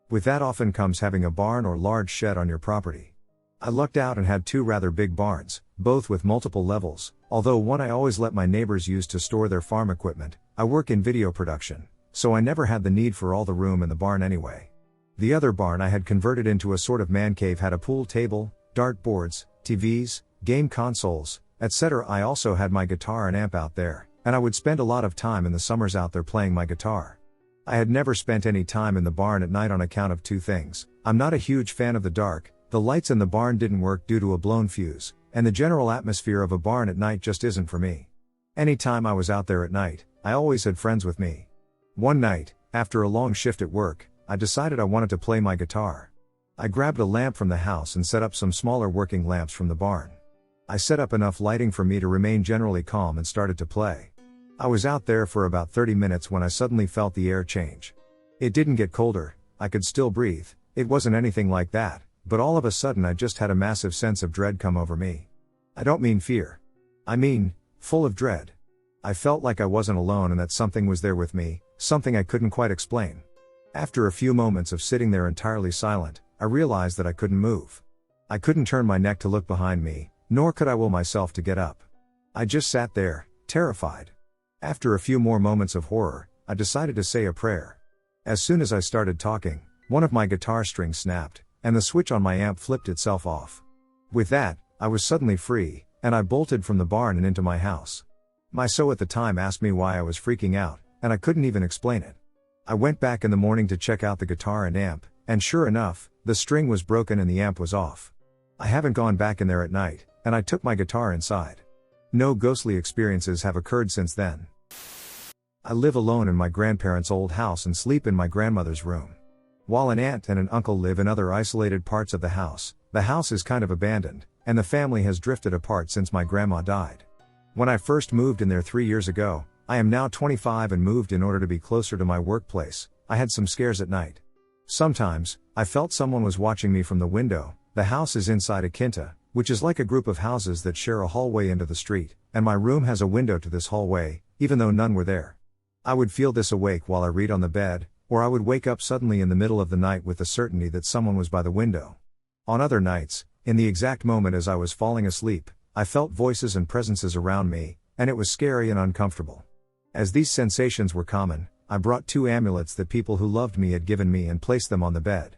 With that often comes having a barn or large shed on your property. I lucked out and had two rather big barns, both with multiple levels, although one I always let my neighbors use to store their farm equipment. I work in video production, so I never had the need for all the room in the barn anyway. The other barn I had converted into a sort of man cave had a pool table, dart boards, TVs, game consoles, etc. I also had my guitar and amp out there, and I would spend a lot of time in the summers out there playing my guitar. I had never spent any time in the barn at night on account of two things. I'm not a huge fan of the dark, the lights in the barn didn't work due to a blown fuse, and the general atmosphere of a barn at night just isn't for me. Anytime I was out there at night, I always had friends with me. One night, after a long shift at work, I decided I wanted to play my guitar. I grabbed a lamp from the house and set up some smaller working lamps from the barn. I set up enough lighting for me to remain generally calm and started to play. I was out there for about 30 minutes when I suddenly felt the air change. It didn't get colder, I could still breathe, it wasn't anything like that, but all of a sudden I just had a massive sense of dread come over me. I don't mean fear. I mean, full of dread. I felt like I wasn't alone and that something was there with me, something I couldn't quite explain. After a few moments of sitting there entirely silent, I realized that I couldn't move. I couldn't turn my neck to look behind me, nor could I will myself to get up. I just sat there, terrified. After a few more moments of horror, I decided to say a prayer. As soon as I started talking, one of my guitar strings snapped, and the switch on my amp flipped itself off. With that, I was suddenly free, and I bolted from the barn and into my house. My sew at the time asked me why I was freaking out, and I couldn't even explain it. I went back in the morning to check out the guitar and amp, and sure enough, the string was broken and the amp was off. I haven't gone back in there at night, and I took my guitar inside. No ghostly experiences have occurred since then. I live alone in my grandparents' old house and sleep in my grandmother's room. While an aunt and an uncle live in other isolated parts of the house is kind of abandoned, and the family has drifted apart since my grandma died. When I first moved in there 3 years ago, I am now 25 and moved in order to be closer to my workplace. I had some scares at night. Sometimes, I felt someone was watching me from the window. The house is inside a quinta, which is like a group of houses that share a hallway into the street, and my room has a window to this hallway, even though none were there. I would feel this awake while I read on the bed, or I would wake up suddenly in the middle of the night with the certainty that someone was by the window. On other nights, in the exact moment as I was falling asleep, I felt voices and presences around me, and it was scary and uncomfortable. As these sensations were common, I brought 2 amulets that people who loved me had given me and placed them on the bed.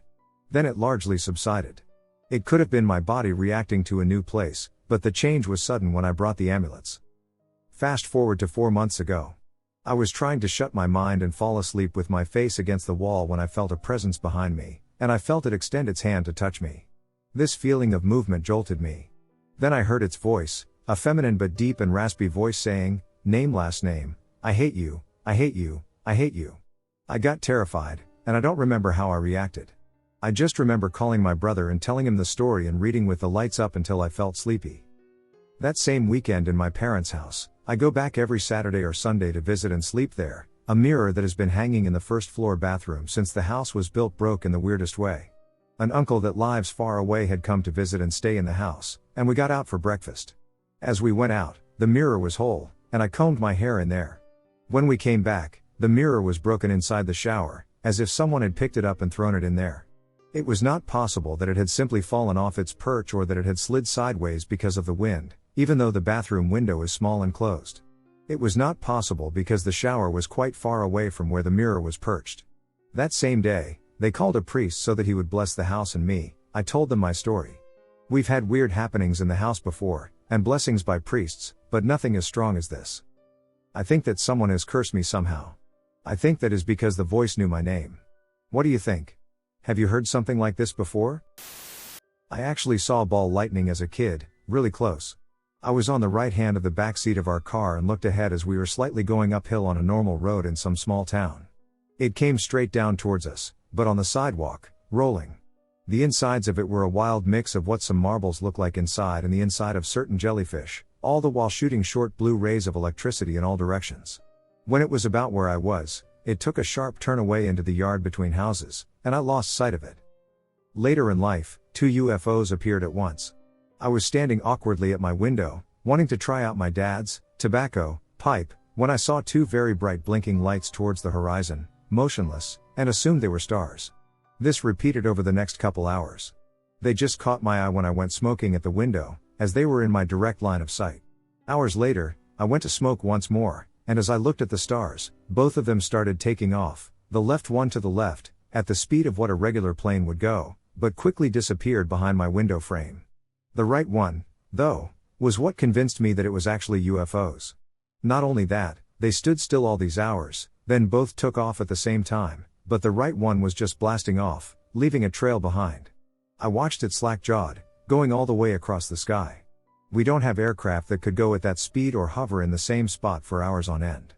Then it largely subsided. It could have been my body reacting to a new place, but the change was sudden when I brought the amulets. Fast forward to 4 months ago. I was trying to shut my mind and fall asleep with my face against the wall when I felt a presence behind me, and I felt it extend its hand to touch me. This feeling of movement jolted me. Then I heard its voice, a feminine but deep and raspy voice saying, "Name last name, I hate you, I hate you, I hate you." I got terrified, and I don't remember how I reacted. I just remember calling my brother and telling him the story and reading with the lights up until I felt sleepy. That same weekend in my parents' house, I go back every Saturday or Sunday to visit and sleep there. A mirror that has been hanging in the first floor bathroom since the house was built broke in the weirdest way. An uncle that lives far away had come to visit and stay in the house, and we got out for breakfast. As we went out, the mirror was whole, and I combed my hair in there. When we came back, the mirror was broken inside the shower, as if someone had picked it up and thrown it in there. It was not possible that it had simply fallen off its perch or that it had slid sideways because of the wind, even though the bathroom window is small and closed. It was not possible because the shower was quite far away from where the mirror was perched. That same day, they called a priest so that he would bless the house and me. I told them my story. We've had weird happenings in the house before, and blessings by priests, but nothing as strong as this. I think that someone has cursed me somehow. I think that is because the voice knew my name. What do you think? Have you heard something like this before? I actually saw ball lightning as a kid, really close. I was on the right hand of the back seat of our car and looked ahead as we were slightly going uphill on a normal road in some small town. It came straight down towards us, but on the sidewalk, rolling. The insides of it were a wild mix of what some marbles look like inside and the inside of certain jellyfish, all the while shooting short blue rays of electricity in all directions. When it was about where I was, it took a sharp turn away into the yard between houses, and I lost sight of it. Later in life, 2 UFOs appeared at once. I was standing awkwardly at my window, wanting to try out my dad's tobacco pipe, when I saw 2 very bright blinking lights towards the horizon, motionless, and assumed they were stars. This repeated over the next couple hours. They just caught my eye when I went smoking at the window, as they were in my direct line of sight. Hours later, I went to smoke once more, and as I looked at the stars, both of them started taking off, the left one to the left, at the speed of what a regular plane would go, but quickly disappeared behind my window frame. The right one, though, was what convinced me that it was actually UFOs. Not only that, they stood still all these hours, then both took off at the same time, but the right one was just blasting off, leaving a trail behind. I watched it slack-jawed, going all the way across the sky. We don't have aircraft that could go at that speed or hover in the same spot for hours on end.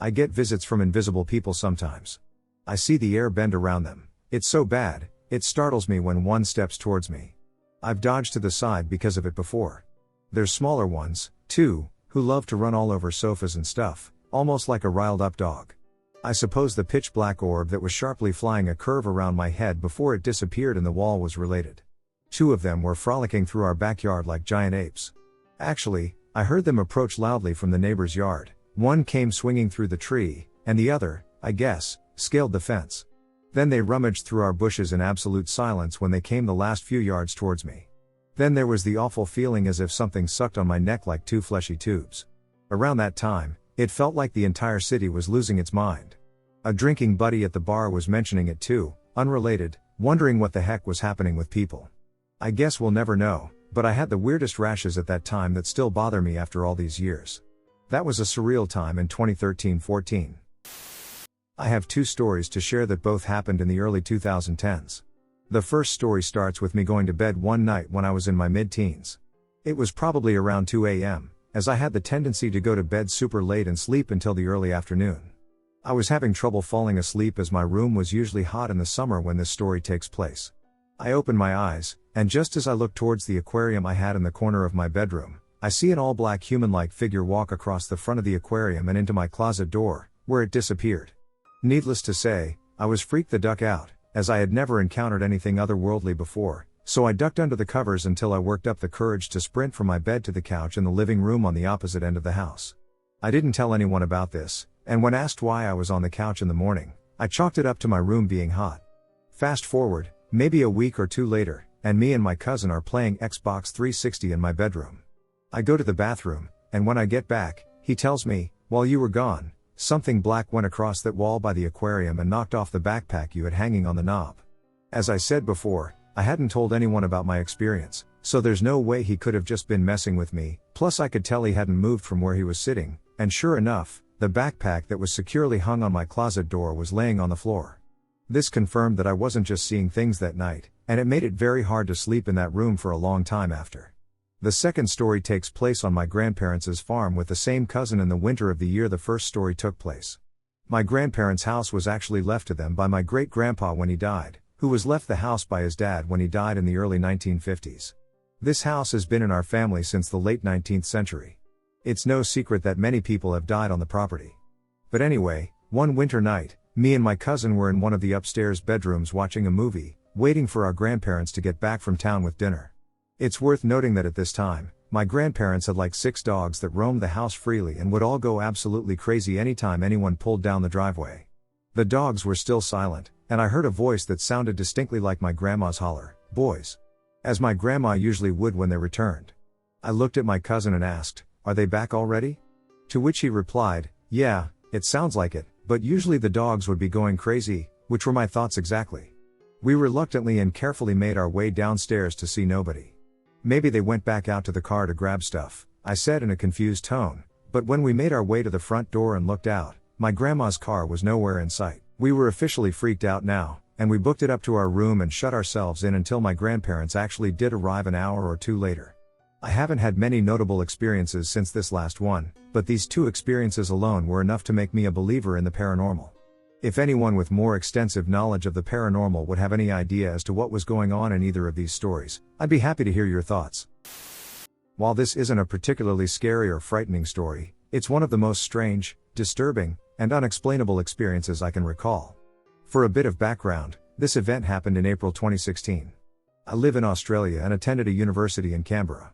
I get visits from invisible people sometimes. I see the air bend around them. It's so bad, it startles me when one steps towards me. I've dodged to the side because of it before. There's smaller ones, too, who love to run all over sofas and stuff, almost like a riled up dog. I suppose the pitch black orb that was sharply flying a curve around my head before it disappeared in the wall was related. 2 of them were frolicking through our backyard like giant apes. Actually, I heard them approach loudly from the neighbor's yard. One came swinging through the tree, and the other, I guess, scaled the fence. Then they rummaged through our bushes in absolute silence when they came the last few yards towards me. Then there was the awful feeling as if something sucked on my neck like 2 fleshy tubes. Around that time, it felt like the entire city was losing its mind. A drinking buddy at the bar was mentioning it too, unrelated, wondering what the heck was happening with people. I guess we'll never know, but I had the weirdest rashes at that time that still bother me after all these years. That was a surreal time in 2013-14. I have 2 stories to share that both happened in the early 2010s. The first story starts with me going to bed one night when I was in my mid-teens. It was probably around 2 a.m., as I had the tendency to go to bed super late and sleep until the early afternoon. I was having trouble falling asleep as my room was usually hot in the summer when this story takes place. I opened my eyes, and just as I looked towards the aquarium I had in the corner of my bedroom, I see an all-black human-like figure walk across the front of the aquarium and into my closet door, where it disappeared. Needless to say, I was freaked the duck out, as I had never encountered anything otherworldly before, so I ducked under the covers until I worked up the courage to sprint from my bed to the couch in the living room on the opposite end of the house. I didn't tell anyone about this, and when asked why I was on the couch in the morning, I chalked it up to my room being hot. Fast forward, maybe a week or 2 later, and me and my cousin are playing Xbox 360 in my bedroom. I go to the bathroom, and when I get back, he tells me, "While you were gone, something black went across that wall by the aquarium and knocked off the backpack you had hanging on the knob." As I said before, I hadn't told anyone about my experience, so there's no way he could have just been messing with me, plus I could tell he hadn't moved from where he was sitting, and sure enough, the backpack that was securely hung on my closet door was laying on the floor. This confirmed that I wasn't just seeing things that night, and it made it very hard to sleep in that room for a long time after. The second story takes place on my grandparents' farm with the same cousin in the winter of the year the first story took place. My grandparents' house was actually left to them by my great-grandpa when he died, who was left the house by his dad when he died in the early 1950s. This house has been in our family since the late 19th century. It's no secret that many people have died on the property. But anyway, one winter night, me and my cousin were in one of the upstairs bedrooms watching a movie, waiting for our grandparents to get back from town with dinner. It's worth noting that at this time, my grandparents had like 6 dogs that roamed the house freely and would all go absolutely crazy anytime anyone pulled down the driveway. The dogs were still silent, and I heard a voice that sounded distinctly like my grandma's holler, "Boys," as my grandma usually would when they returned. I looked at my cousin and asked, "Are they back already?" To which he replied, "Yeah, it sounds like it, but usually the dogs would be going crazy," which were my thoughts exactly. We reluctantly and carefully made our way downstairs to see nobody. "Maybe they went back out to the car to grab stuff," I said in a confused tone, but when we made our way to the front door and looked out, my grandma's car was nowhere in sight. We were officially freaked out now, and we booked it up to our room and shut ourselves in until my grandparents actually did arrive an hour or 2 later. I haven't had many notable experiences since this last one, but these 2 experiences alone were enough to make me a believer in the paranormal. If anyone with more extensive knowledge of the paranormal would have any idea as to what was going on in either of these stories, I'd be happy to hear your thoughts. While this isn't a particularly scary or frightening story, it's one of the most strange, disturbing, and unexplainable experiences I can recall. For a bit of background, this event happened in April 2016. I live in Australia and attended a university in Canberra.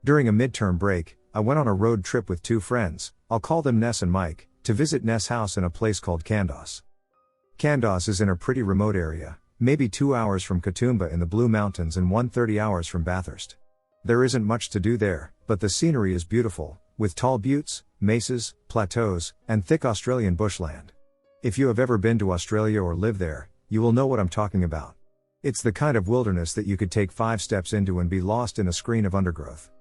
During a midterm break, I went on a road trip with 2 friends, I'll call them Ness and Mike, to visit Ness' house in a place called Kandos. Kandos is in a pretty remote area, maybe 2 hours from Katoomba in the Blue Mountains and 130 hours from Bathurst. There isn't much to do there, but the scenery is beautiful, with tall buttes, mesas, plateaus, and thick Australian bushland. If you have ever been to Australia or live there, you will know what I'm talking about. It's the kind of wilderness that you could take 5 steps into and be lost in a screen of undergrowth.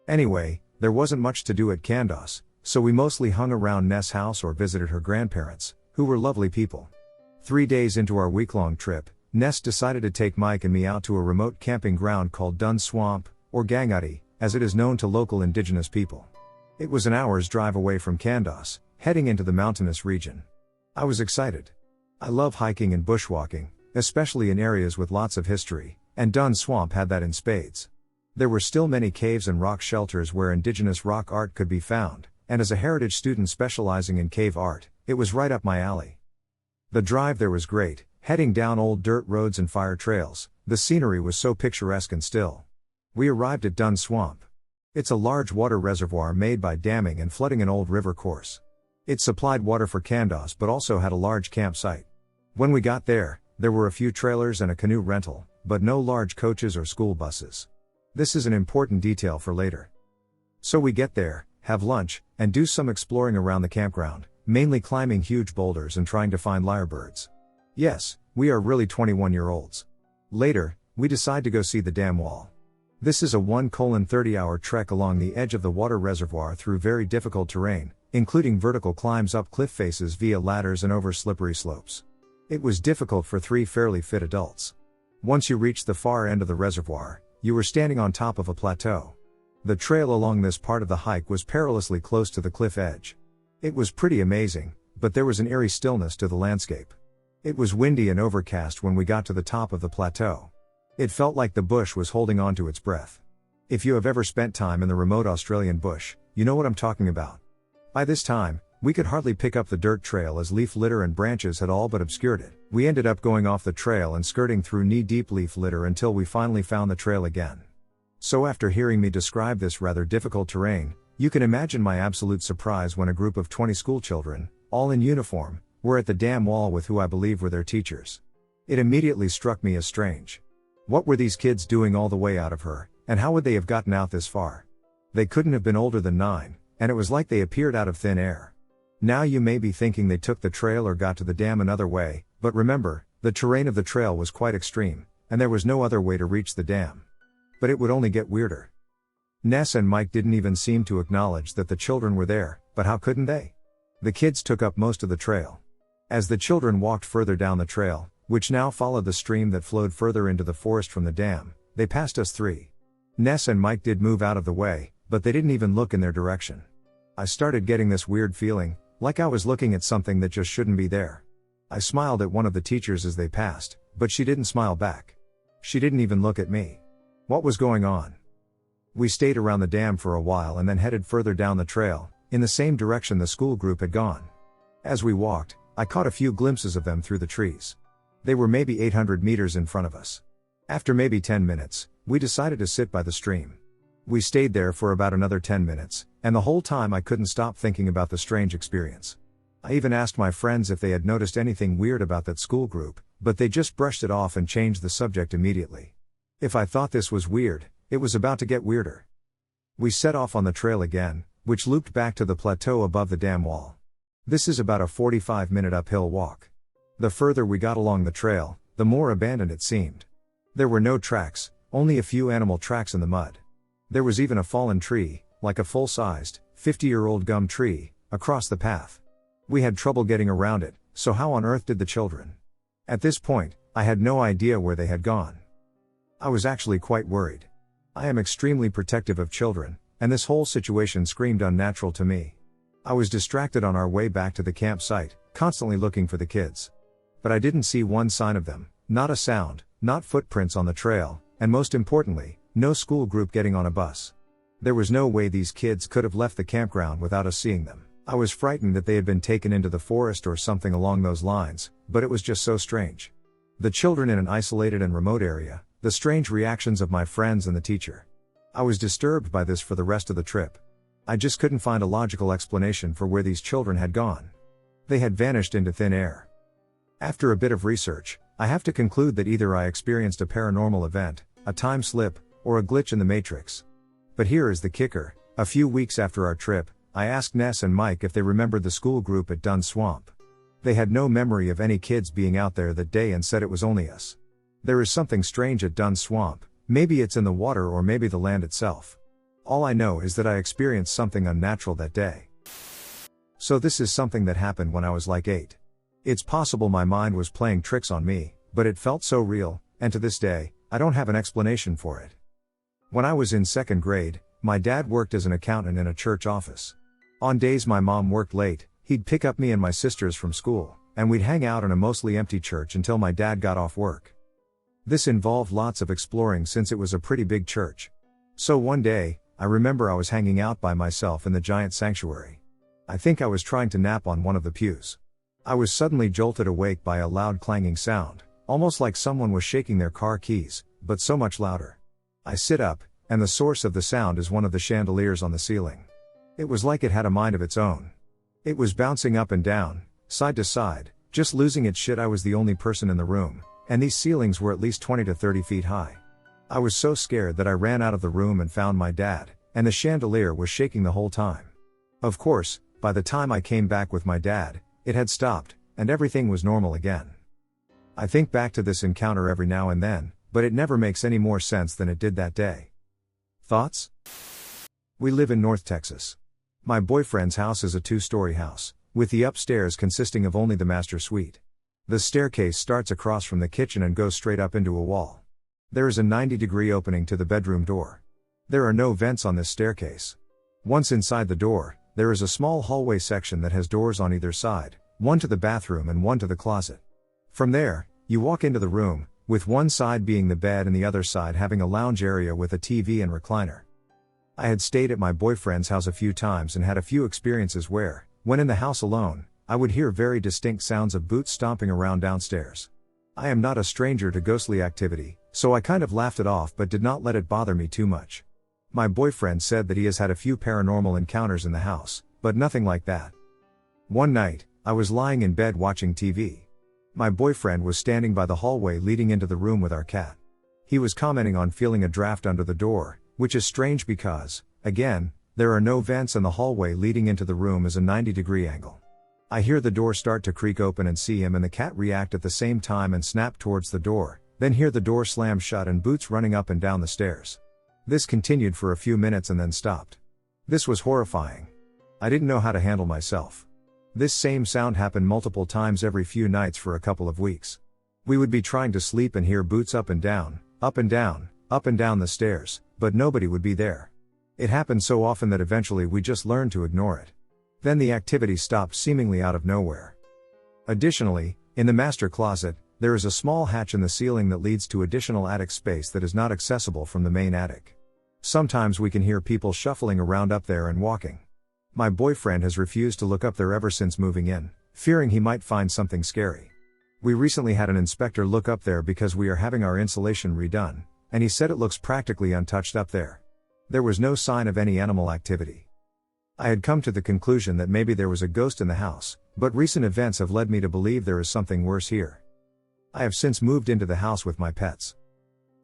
Anyway, there wasn't much to do at Kandos, so we mostly hung around Ness' house or visited her grandparents, who were lovely people. 3 days into our week-long trip, Ness decided to take Mike and me out to a remote camping ground called Dun Swamp, or Gangutty, as it is known to local indigenous people. It was an hour's drive away from Kandos, heading into the mountainous region. I was excited. I love hiking and bushwalking, especially in areas with lots of history, and Dun Swamp had that in spades. There were still many caves and rock shelters where indigenous rock art could be found, and as a heritage student specializing in cave art, it was right up my alley. The drive there was great, heading down old dirt roads and fire trails. The scenery was so picturesque and still. We arrived at Dun Swamp. It's a large water reservoir made by damming and flooding an old river course. It supplied water for Kandos but also had a large campsite. When we got there were a few trailers and a canoe rental, but no large coaches or school buses. This is an important detail for later. So we get there, have lunch, and do some exploring around the campground, mainly climbing huge boulders and trying to find lyrebirds. Yes, we are really 21-year-olds. Later, we decide to go see the dam wall. This is a 1:30-hour trek along the edge of the water reservoir through very difficult terrain, including vertical climbs up cliff faces via ladders and over slippery slopes. It was difficult for 3 fairly fit adults. Once you reached the far end of the reservoir, you were standing on top of a plateau. The trail along this part of the hike was perilously close to the cliff edge. It was pretty amazing, but there was an eerie stillness to the landscape. It was windy and overcast when we got to the top of the plateau. It felt like the bush was holding on to its breath. If you have ever spent time in the remote Australian bush, you know what I'm talking about. By this time, we could hardly pick up the dirt trail as leaf litter and branches had all but obscured it. We ended up going off the trail and skirting through knee-deep leaf litter until we finally found the trail again. So after hearing me describe this rather difficult terrain, you can imagine my absolute surprise when a group of 20 schoolchildren, all in uniform, were at the dam wall with who I believe were their teachers. It immediately struck me as strange. What were these kids doing all the way out of her, and how would they have gotten out this far? They couldn't have been older than 9, and it was like they appeared out of thin air. Now you may be thinking they took the trail or got to the dam another way, but remember, the terrain of the trail was quite extreme, and there was no other way to reach the dam. But it would only get weirder. Ness and Mike didn't even seem to acknowledge that the children were there, but how couldn't they? The kids took up most of the trail. As the children walked further down the trail, which now followed the stream that flowed further into the forest from the dam, they passed us three. Ness and Mike did move out of the way, but they didn't even look in their direction. I started getting this weird feeling, like I was looking at something that just shouldn't be there. I smiled at one of the teachers as they passed, but she didn't smile back. She didn't even look at me. What was going on? We stayed around the dam for a while and then headed further down the trail, in the same direction the school group had gone. As we walked, I caught a few glimpses of them through the trees. They were maybe 800 meters in front of us. After maybe 10 minutes, we decided to sit by the stream. We stayed there for about another 10 minutes, and the whole time I couldn't stop thinking about the strange experience. I even asked my friends if they had noticed anything weird about that school group, but they just brushed it off and changed the subject immediately. If I thought this was weird, it was about to get weirder. We set off on the trail again, which looped back to the plateau above the dam wall. This is about a 45-minute uphill walk. The further we got along the trail, the more abandoned it seemed. There were no tracks, only a few animal tracks in the mud. There was even a fallen tree, like a full-sized, 50-year-old gum tree, across the path. We had trouble getting around it, so how on earth did the children? At this point, I had no idea where they had gone. I was actually quite worried. I am extremely protective of children, and this whole situation screamed unnatural to me. I was distracted on our way back to the campsite, constantly looking for the kids. But I didn't see one sign of them, not a sound, not footprints on the trail, and most importantly, no school group getting on a bus. There was no way these kids could have left the campground without us seeing them. I was frightened that they had been taken into the forest or something along those lines, but it was just so strange. The children in an isolated and remote area, the strange reactions of my friends and the teacher. I was disturbed by this for the rest of the trip. I just couldn't find a logical explanation for where these children had gone. They had vanished into thin air. After a bit of research, I have to conclude that either I experienced a paranormal event, a time slip, or a glitch in the matrix. But here is the kicker: a few weeks after our trip, I asked Ness and Mike if they remembered the school group at Dunn Swamp. They had no memory of any kids being out there that day and said it was only us. There is something strange at Dunn Swamp, maybe it's in the water or maybe the land itself. All I know is that I experienced something unnatural that day. So this is something that happened when I was like 8. It's possible my mind was playing tricks on me, but it felt so real, and to this day, I don't have an explanation for it. When I was in 2nd grade, my dad worked as an accountant in a church office. On days my mom worked late, he'd pick up me and my sisters from school, and we'd hang out in a mostly empty church until my dad got off work. This involved lots of exploring since it was a pretty big church. So one day, I remember I was hanging out by myself in the giant sanctuary. I think I was trying to nap on one of the pews. I was suddenly jolted awake by a loud clanging sound, almost like someone was shaking their car keys, but so much louder. I sit up, and the source of the sound is one of the chandeliers on the ceiling. It was like it had a mind of its own. It was bouncing up and down, side to side, just losing its shit. I was the only person in the room, and these ceilings were at least 20 to 30 feet high. I was so scared that I ran out of the room and found my dad, and the chandelier was shaking the whole time. Of course, by the time I came back with my dad, it had stopped, and everything was normal again. I think back to this encounter every now and then, but it never makes any more sense than it did that day. Thoughts? We live in North Texas. My boyfriend's house is a 2-story house, with the upstairs consisting of only the master suite. The staircase starts across from the kitchen and goes straight up into a wall. There is a 90-degree opening to the bedroom door. There are no vents on this staircase. Once inside the door, there is a small hallway section that has doors on either side, one to the bathroom and one to the closet. From there, you walk into the room, with one side being the bed and the other side having a lounge area with a TV and recliner. I had stayed at my boyfriend's house a few times and had a few experiences where, when in the house alone, I would hear very distinct sounds of boots stomping around downstairs. I am not a stranger to ghostly activity, so I kind of laughed it off but did not let it bother me too much. My boyfriend said that he has had a few paranormal encounters in the house, but nothing like that. One night, I was lying in bed watching TV. My boyfriend was standing by the hallway leading into the room with our cat. He was commenting on feeling a draft under the door, which is strange because, again, there are no vents and the hallway leading into the room is a 90-degree angle. I hear the door start to creak open and see him and the cat react at the same time and snap towards the door, then hear the door slam shut and boots running up and down the stairs. This continued for a few minutes and then stopped. This was horrifying. I didn't know how to handle myself. This same sound happened multiple times every few nights for a couple of weeks. We would be trying to sleep and hear boots up and down, up and down, up and down the stairs, but nobody would be there. It happened so often that eventually we just learned to ignore it. Then the activity stopped seemingly out of nowhere. Additionally, in the master closet, there is a small hatch in the ceiling that leads to additional attic space that is not accessible from the main attic. Sometimes we can hear people shuffling around up there and walking. My boyfriend has refused to look up there ever since moving in, fearing he might find something scary. We recently had an inspector look up there because we are having our insulation redone, and he said it looks practically untouched up there. There was no sign of any animal activity. I had come to the conclusion that maybe there was a ghost in the house, but recent events have led me to believe there is something worse here. I have since moved into the house with my pets.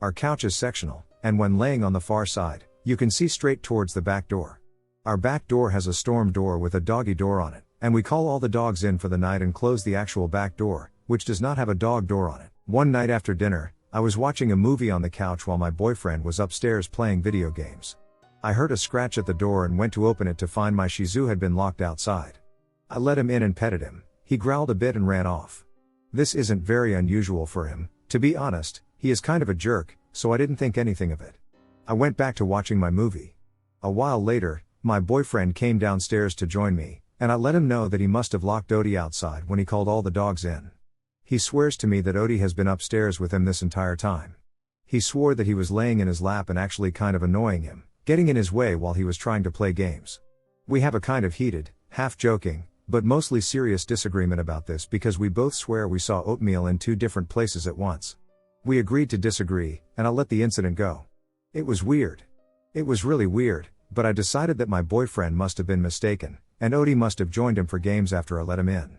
Our couch is sectional, and when laying on the far side, you can see straight towards the back door. Our back door has a storm door with a doggy door on it, and we call all the dogs in for the night and close the actual back door, which does not have a dog door on it. One night after dinner, I was watching a movie on the couch while my boyfriend was upstairs playing video games. I heard a scratch at the door and went to open it to find my Shih Tzu had been locked outside. I let him in and petted him. He growled a bit and ran off. This isn't very unusual for him, to be honest. He is kind of a jerk, so I didn't think anything of it. I went back to watching my movie. A while later, my boyfriend came downstairs to join me, and I let him know that he must have locked Odie outside when he called all the dogs in. He swears to me that Odie has been upstairs with him this entire time. He swore that he was laying in his lap and actually kind of annoying him, getting in his way while he was trying to play games. We have a kind of heated, half-joking, but mostly serious disagreement about this because we both swear we saw Oatmeal in two different places at once. We agreed to disagree, and I let the incident go. It was weird. It was really weird, but I decided that my boyfriend must have been mistaken, and Odie must have joined him for games after I let him in.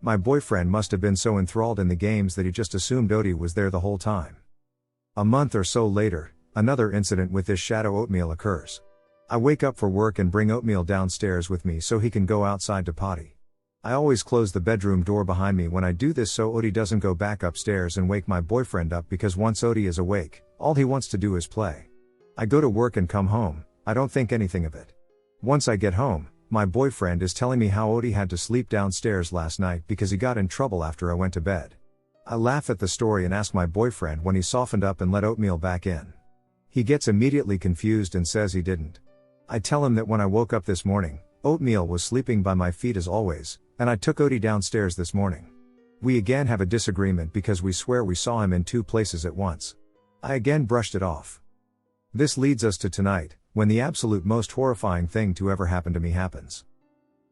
My boyfriend must have been so enthralled in the games that he just assumed Odie was there the whole time. A month or so later, another incident with this shadow Oatmeal occurs. I wake up for work and bring Oatmeal downstairs with me so he can go outside to potty. I always close the bedroom door behind me when I do this so Odie doesn't go back upstairs and wake my boyfriend up, because once Odie is awake, all he wants to do is play. I go to work and come home. I don't think anything of it. Once I get home, my boyfriend is telling me how Odie had to sleep downstairs last night because he got in trouble after I went to bed. I laugh at the story and ask my boyfriend when he softened up and let Oatmeal back in. He gets immediately confused and says he didn't. I tell him that when I woke up this morning, Oatmeal was sleeping by my feet as always, and I took Odie downstairs this morning. We again have a disagreement because we swear we saw him in two places at once. I again brushed it off. This leads us to tonight, when the absolute most horrifying thing to ever happen to me happens.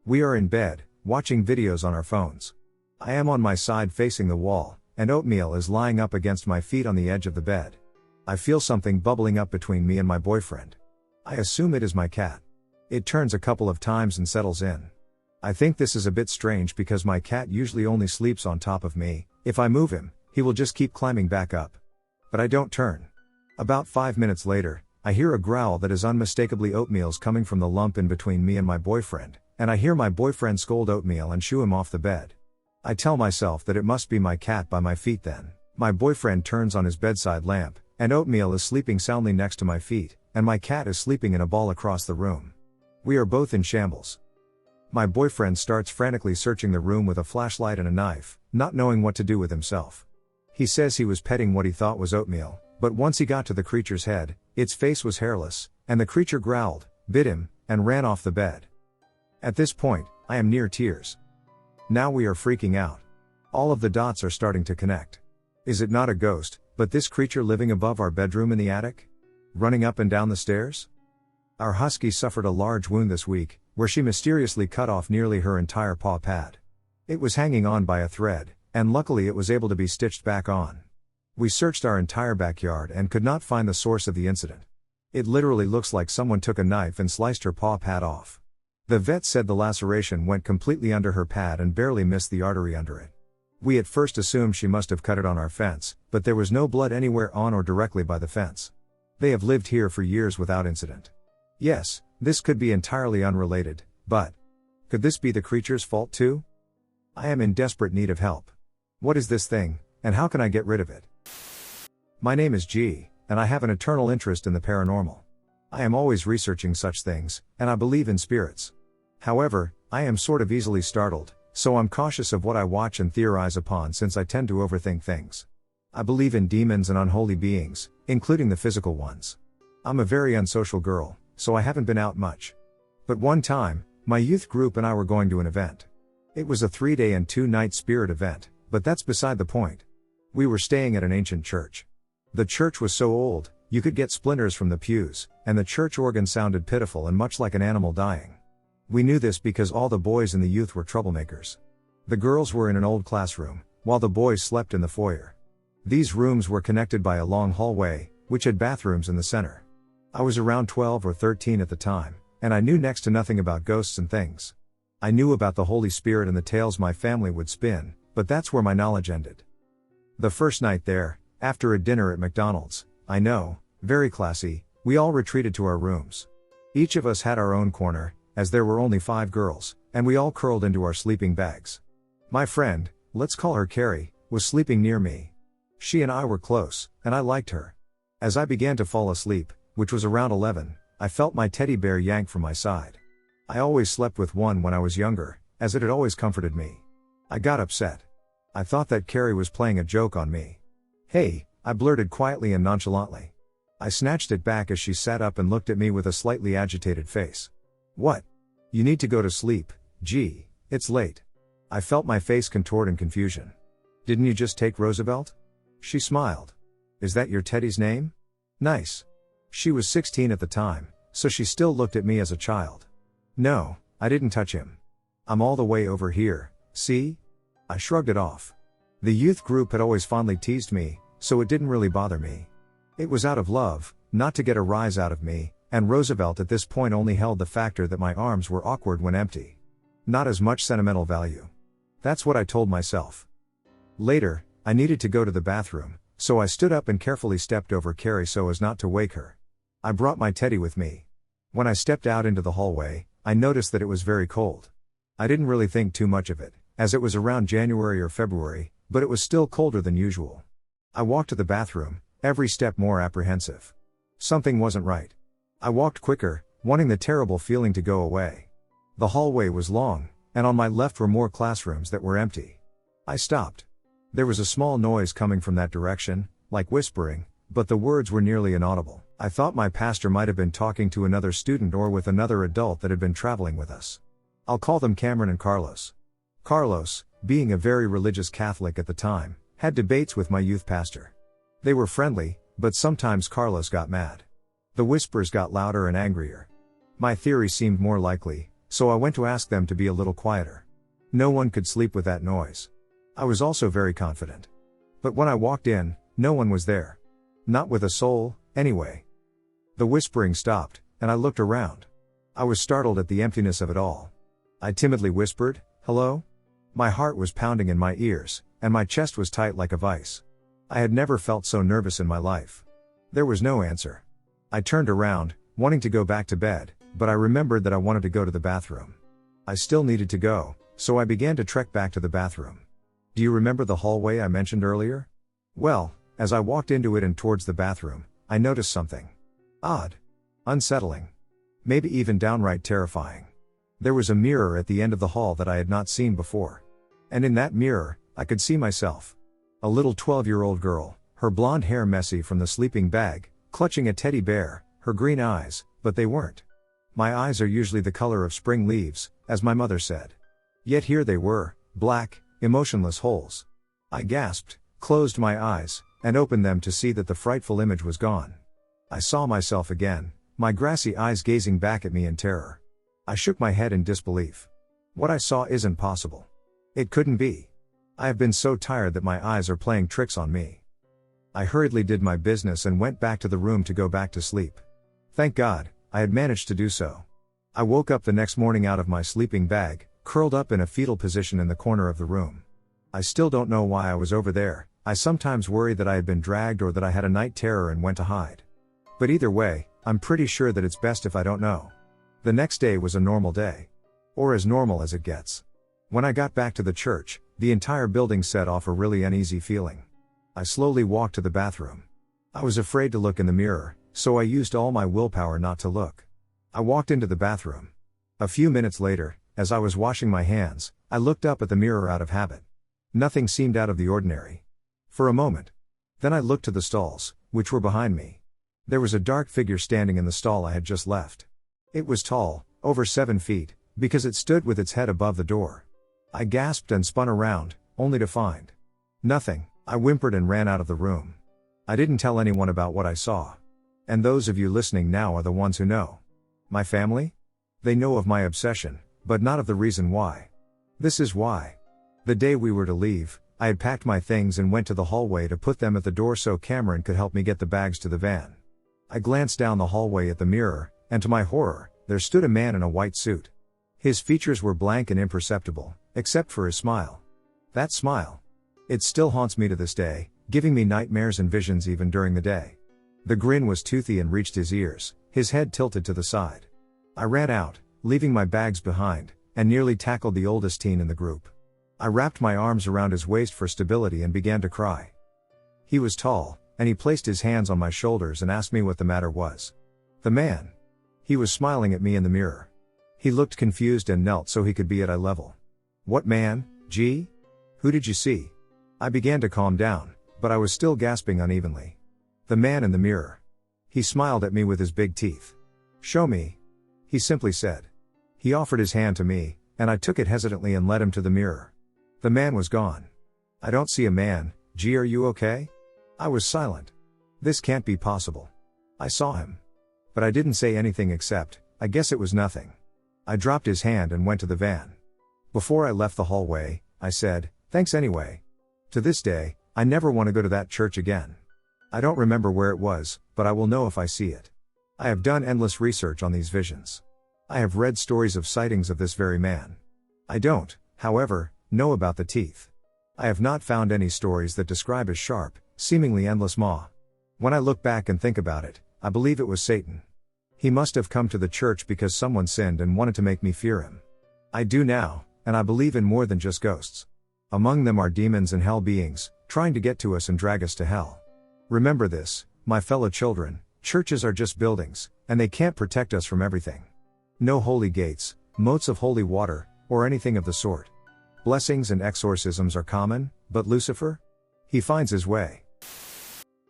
We are in bed, watching videos on our phones. I am on my side facing the wall, and Oatmeal is lying up against my feet on the edge of the bed. I feel something bubbling up between me and my boyfriend. I assume it is my cat. It turns a couple of times and settles in. I think this is a bit strange because my cat usually only sleeps on top of me. If I move him, he will just keep climbing back up. But I don't turn. About 5 minutes later, I hear a growl that is unmistakably Oatmeal's coming from the lump in between me and my boyfriend, and I hear my boyfriend scold Oatmeal and shoo him off the bed. I tell myself that it must be my cat by my feet then. My boyfriend turns on his bedside lamp, and Oatmeal is sleeping soundly next to my feet, and my cat is sleeping in a ball across the room. We are both in shambles. My boyfriend starts frantically searching the room with a flashlight and a knife, not knowing what to do with himself. He says he was petting what he thought was Oatmeal, but once he got to the creature's head, its face was hairless, and the creature growled, bit him, and ran off the bed. At this point, I am near tears. Now we are freaking out. All of the dots are starting to connect. Is it not a ghost, but this creature living above our bedroom in the attic? Running up and down the stairs? Our husky suffered a large wound this week, where she mysteriously cut off nearly her entire paw pad. It was hanging on by a thread, and luckily it was able to be stitched back on. We searched our entire backyard and could not find the source of the incident. It literally looks like someone took a knife and sliced her paw pad off. The vet said the laceration went completely under her pad and barely missed the artery under it. We at first assumed she must have cut it on our fence, but there was no blood anywhere on or directly by the fence. They have lived here for years without incident. Yes, this could be entirely unrelated, but could this be the creature's fault too? I am in desperate need of help. What is this thing, and how can I get rid of it? My name is G, and I have an eternal interest in the paranormal. I am always researching such things, and I believe in spirits. However, I am sort of easily startled, so I'm cautious of what I watch and theorize upon since I tend to overthink things. I believe in demons and unholy beings, including the physical ones. I'm a very unsocial girl, so I haven't been out much. But one time, my youth group and I were going to an event. It was a 3-day and 2-night spirit event, but that's beside the point. We were staying at an ancient church. The church was so old, you could get splinters from the pews, and the church organ sounded pitiful and much like an animal dying. We knew this because all the boys in the youth were troublemakers. The girls were in an old classroom, while the boys slept in the foyer. These rooms were connected by a long hallway, which had bathrooms in the center. I was around 12 or 13 at the time, and I knew next to nothing about ghosts and things. I knew about the Holy Spirit and the tales my family would spin, but that's where my knowledge ended. The first night there, after a dinner at McDonald's, I know, very classy, we all retreated to our rooms. Each of us had our own corner, as there were only 5 girls, and we all curled into our sleeping bags. My friend, let's call her Carrie, was sleeping near me. She and I were close, and I liked her. As I began to fall asleep, which was around 11, I felt my teddy bear yank from my side. I always slept with one when I was younger, as it had always comforted me. I got upset. I thought that Carrie was playing a joke on me. "Hey," I blurted quietly and nonchalantly. I snatched it back as she sat up and looked at me with a slightly agitated face. "What? You need to go to sleep, gee, it's late." I felt my face contort in confusion. "Didn't you just take Roosevelt?" She smiled. "Is that your Teddy's name? Nice." She was 16 at the time, so she still looked at me as a child. "No, I didn't touch him. I'm all the way over here, see?" I shrugged it off. The youth group had always fondly teased me, so it didn't really bother me. It was out of love, not to get a rise out of me, and Roosevelt at this point only held the factor that my arms were awkward when empty. Not as much sentimental value. That's what I told myself. Later, I needed to go to the bathroom, so I stood up and carefully stepped over Carrie so as not to wake her. I brought my teddy with me. When I stepped out into the hallway, I noticed that it was very cold. I didn't really think too much of it, as it was around January or February, but it was still colder than usual. I walked to the bathroom, every step more apprehensive. Something wasn't right. I walked quicker, wanting the terrible feeling to go away. The hallway was long, and on my left were more classrooms that were empty. I stopped. There was a small noise coming from that direction, like whispering, but the words were nearly inaudible. I thought my pastor might have been talking to another student or with another adult that had been traveling with us. I'll call them Cameron and Carlos. Carlos, being a very religious Catholic at the time, had debates with my youth pastor. They were friendly, but sometimes Carlos got mad. The whispers got louder and angrier. My theory seemed more likely, so I went to ask them to be a little quieter. No one could sleep with that noise. I was also very confident. But when I walked in, no one was there. Not with a soul, anyway. The whispering stopped, and I looked around. I was startled at the emptiness of it all. I timidly whispered, "Hello?" My heart was pounding in my ears, and my chest was tight like a vice. I had never felt so nervous in my life. There was no answer. I turned around, wanting to go back to bed, but I remembered that I wanted to go to the bathroom. I still needed to go, so I began to trek back to the bathroom. Do you remember the hallway I mentioned earlier? Well, as I walked into it and towards the bathroom, I noticed something odd, unsettling, maybe even downright terrifying. There was a mirror at the end of the hall that I had not seen before. And in that mirror, I could see myself. A little 12-year-old girl, her blonde hair messy from the sleeping bag, clutching a teddy bear, her green eyes, but they weren't. My eyes are usually the color of spring leaves, as my mother said. Yet here they were, black, emotionless holes. I gasped, closed my eyes, and opened them to see that the frightful image was gone. I saw myself again, my grassy eyes gazing back at me in terror. I shook my head in disbelief. What I saw isn't possible. It couldn't be. I have been so tired that my eyes are playing tricks on me. I hurriedly did my business and went back to the room to go back to sleep. Thank God, I had managed to do so. I woke up the next morning out of my sleeping bag, curled up in a fetal position in the corner of the room. I still don't know why I was over there. I sometimes worry that I had been dragged or that I had a night terror and went to hide. But either way, I'm pretty sure that it's best if I don't know. The next day was a normal day. Or as normal as it gets. When I got back to the church, the entire building set off a really uneasy feeling. I slowly walked to the bathroom. I was afraid to look in the mirror, so I used all my willpower not to look. I walked into the bathroom. A few minutes later, as I was washing my hands, I looked up at the mirror out of habit. Nothing seemed out of the ordinary. For a moment. Then I looked to the stalls, which were behind me. There was a dark figure standing in the stall I had just left. It was tall, over 7 feet, because it stood with its head above the door. I gasped and spun around, only to find nothing. I whimpered and ran out of the room. I didn't tell anyone about what I saw. And those of you listening now are the ones who know. My family? They know of my obsession, but not of the reason why. This is why. The day we were to leave, I had packed my things and went to the hallway to put them at the door so Cameron could help me get the bags to the van. I glanced down the hallway at the mirror, and to my horror, there stood a man in a white suit. His features were blank and imperceptible, except for his smile. That smile. It still haunts me to this day, giving me nightmares and visions even during the day. The grin was toothy and reached his ears, his head tilted to the side. I ran out, leaving my bags behind, and nearly tackled the oldest teen in the group. I wrapped my arms around his waist for stability and began to cry. He was tall, and he placed his hands on my shoulders and asked me what the matter was. The man. He was smiling at me in the mirror. He looked confused and knelt so he could be at eye level. What man, G? Who did you see? I began to calm down, but I was still gasping unevenly. The man in the mirror. He smiled at me with his big teeth. Show me. He simply said. He offered his hand to me, and I took it hesitantly and led him to the mirror. The man was gone. I don't see a man. G, are you okay? I was silent. This can't be possible. I saw him. But I didn't say anything except, I guess it was nothing. I dropped his hand and went to the van. Before I left the hallway, I said, thanks anyway. To this day, I never want to go to that church again. I don't remember where it was, but I will know if I see it. I have done endless research on these visions. I have read stories of sightings of this very man. I don't, however, know about the teeth. I have not found any stories that describe his sharp, seemingly endless maw. When I look back and think about it, I believe it was Satan. He must have come to the church because someone sinned and wanted to make me fear him. I do now, and I believe in more than just ghosts. Among them are demons and hell beings, trying to get to us and drag us to hell. Remember this, my fellow children, churches are just buildings, and they can't protect us from everything. No holy gates, moats of holy water, or anything of the sort. Blessings and exorcisms are common, but Lucifer? He finds his way.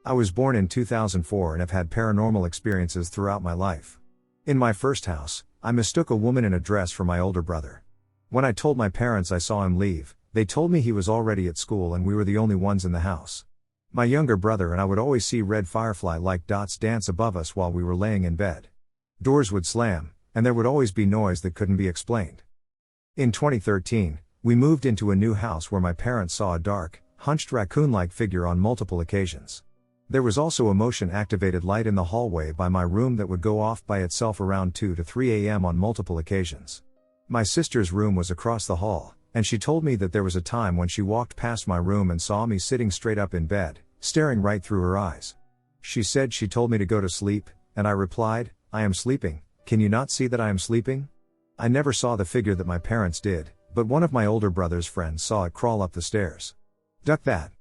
I was born in 2004 and have had paranormal experiences throughout my life. In my first house, I mistook a woman in a dress for my older brother. When I told my parents I saw him leave, they told me he was already at school and we were the only ones in the house. My younger brother and I would always see red firefly-like dots dance above us while we were laying in bed. Doors would slam, and there would always be noise that couldn't be explained. In 2013, we moved into a new house where my parents saw a dark, hunched raccoon-like figure on multiple occasions. There was also a motion-activated light in the hallway by my room that would go off by itself around 2 to 3 a.m. on multiple occasions. My sister's room was across the hall, and she told me that there was a time when she walked past my room and saw me sitting straight up in bed, staring right through her eyes. She said she told me to go to sleep, and I replied, I am sleeping, can you not see that I am sleeping? I never saw the figure that my parents did, but one of my older brother's friends saw it crawl up the stairs. Duck that.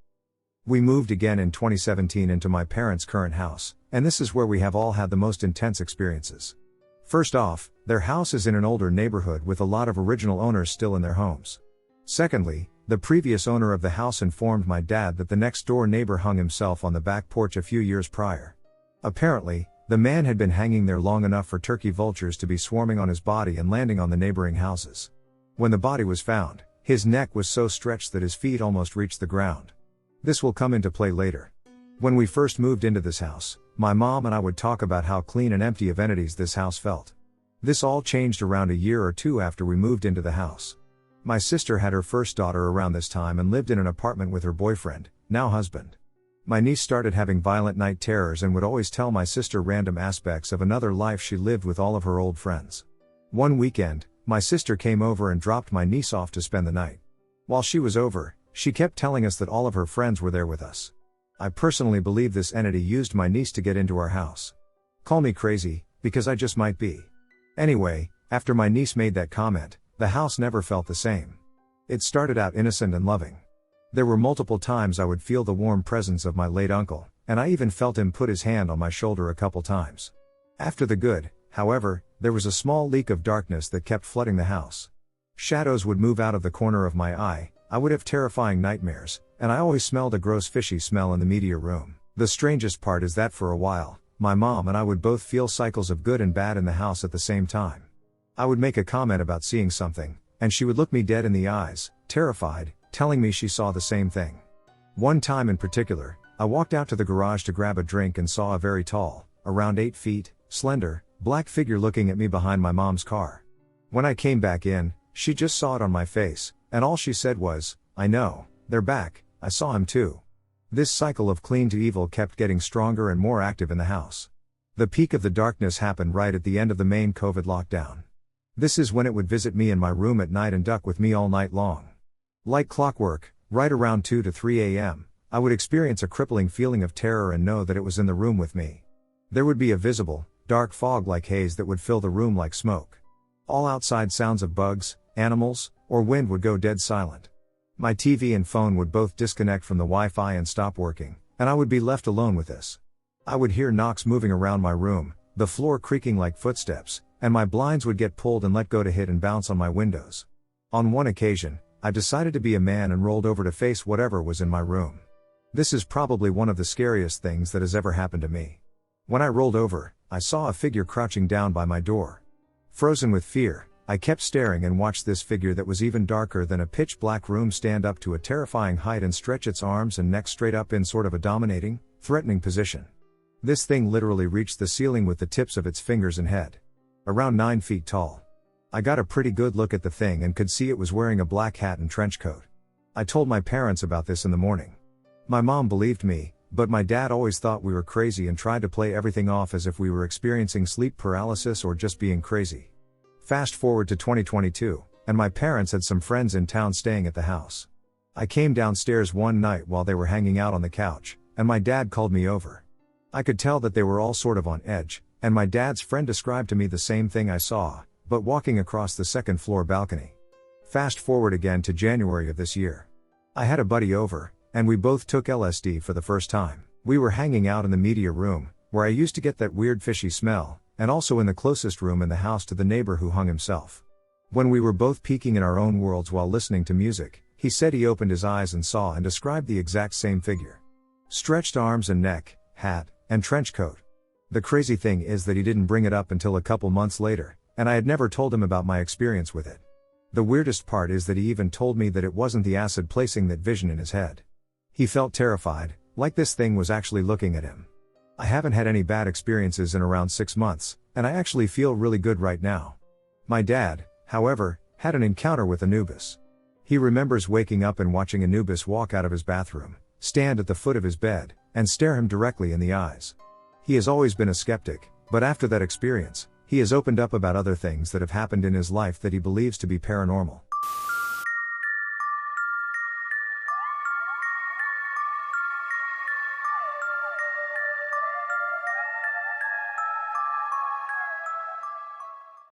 We moved again in 2017 into my parents' current house, and this is where we have all had the most intense experiences. First off, their house is in an older neighborhood with a lot of original owners still in their homes. Secondly, the previous owner of the house informed my dad that the next door neighbor hung himself on the back porch a few years prior. Apparently, the man had been hanging there long enough for turkey vultures to be swarming on his body and landing on the neighboring houses. When the body was found, his neck was so stretched that his feet almost reached the ground. This will come into play later. When we first moved into this house, my mom and I would talk about how clean and empty of entities this house felt. This all changed around a year or two after we moved into the house. My sister had her first daughter around this time and lived in an apartment with her boyfriend, now husband. My niece started having violent night terrors and would always tell my sister random aspects of another life she lived with all of her old friends. One weekend, my sister came over and dropped my niece off to spend the night. While she was over, she kept telling us that all of her friends were there with us. I personally believe this entity used my niece to get into our house. Call me crazy, because I just might be. Anyway, after my niece made that comment, the house never felt the same. It started out innocent and loving. There were multiple times I would feel the warm presence of my late uncle, and I even felt him put his hand on my shoulder a couple times. After the good, however, there was a small leak of darkness that kept flooding the house. Shadows would move out of the corner of my eye, I would have terrifying nightmares, and I always smelled a gross fishy smell in the media room. The strangest part is that for a while, my mom and I would both feel cycles of good and bad in the house at the same time. I would make a comment about seeing something, and she would look me dead in the eyes, terrified, telling me she saw the same thing. One time in particular, I walked out to the garage to grab a drink and saw a very tall, around 8 feet, slender, black figure looking at me behind my mom's car. When I came back in, she just saw it on my face, and all she said was, "I know, they're back, I saw him too." This cycle of clean to evil kept getting stronger and more active in the house. The peak of the darkness happened right at the end of the main COVID lockdown. This is when it would visit me in my room at night and duck with me all night long. Like clockwork, right around 2 to 3 a.m., I would experience a crippling feeling of terror and know that it was in the room with me. There would be a visible, dark fog like haze that would fill the room like smoke. All outside sounds of bugs, animals, or wind would go dead silent. My TV and phone would both disconnect from the Wi-Fi and stop working, and I would be left alone with this. I would hear knocks moving around my room, the floor creaking like footsteps, and my blinds would get pulled and let go to hit and bounce on my windows. On one occasion, I decided to be a man and rolled over to face whatever was in my room. This is probably one of the scariest things that has ever happened to me. When I rolled over, I saw a figure crouching down by my door. Frozen with fear, I kept staring and watched this figure that was even darker than a pitch black room stand up to a terrifying height and stretch its arms and neck straight up in sort of a dominating, threatening position. This thing literally reached the ceiling with the tips of its fingers and head. Around 9 feet tall. I got a pretty good look at the thing and could see it was wearing a black hat and trench coat. I told my parents about this in the morning. My mom believed me, but my dad always thought we were crazy and tried to play everything off as if we were experiencing sleep paralysis or just being crazy. Fast forward to 2022, and my parents had some friends in town staying at the house. I came downstairs one night while they were hanging out on the couch, and my dad called me over. I could tell that they were all sort of on edge, and my dad's friend described to me the same thing I saw, but walking across the second floor balcony. Fast forward again to January of this year. I had a buddy over, and we both took LSD for the first time. We were hanging out in the media room, where I used to get that weird fishy smell, and also in the closest room in the house to the neighbor who hung himself. When we were both peeking in our own worlds while listening to music, he said he opened his eyes and saw and described the exact same figure. Stretched arms and neck, hat, and trench coat. The crazy thing is that he didn't bring it up until a couple months later, and I had never told him about my experience with it. The weirdest part is that he even told me that it wasn't the acid placing that vision in his head. He felt terrified, like this thing was actually looking at him. I haven't had any bad experiences in around 6 months, and I actually feel really good right now. My dad, however, had an encounter with Anubis. He remembers waking up and watching Anubis walk out of his bathroom, stand at the foot of his bed, and stare him directly in the eyes. He has always been a skeptic, but after that experience, he has opened up about other things that have happened in his life that he believes to be paranormal.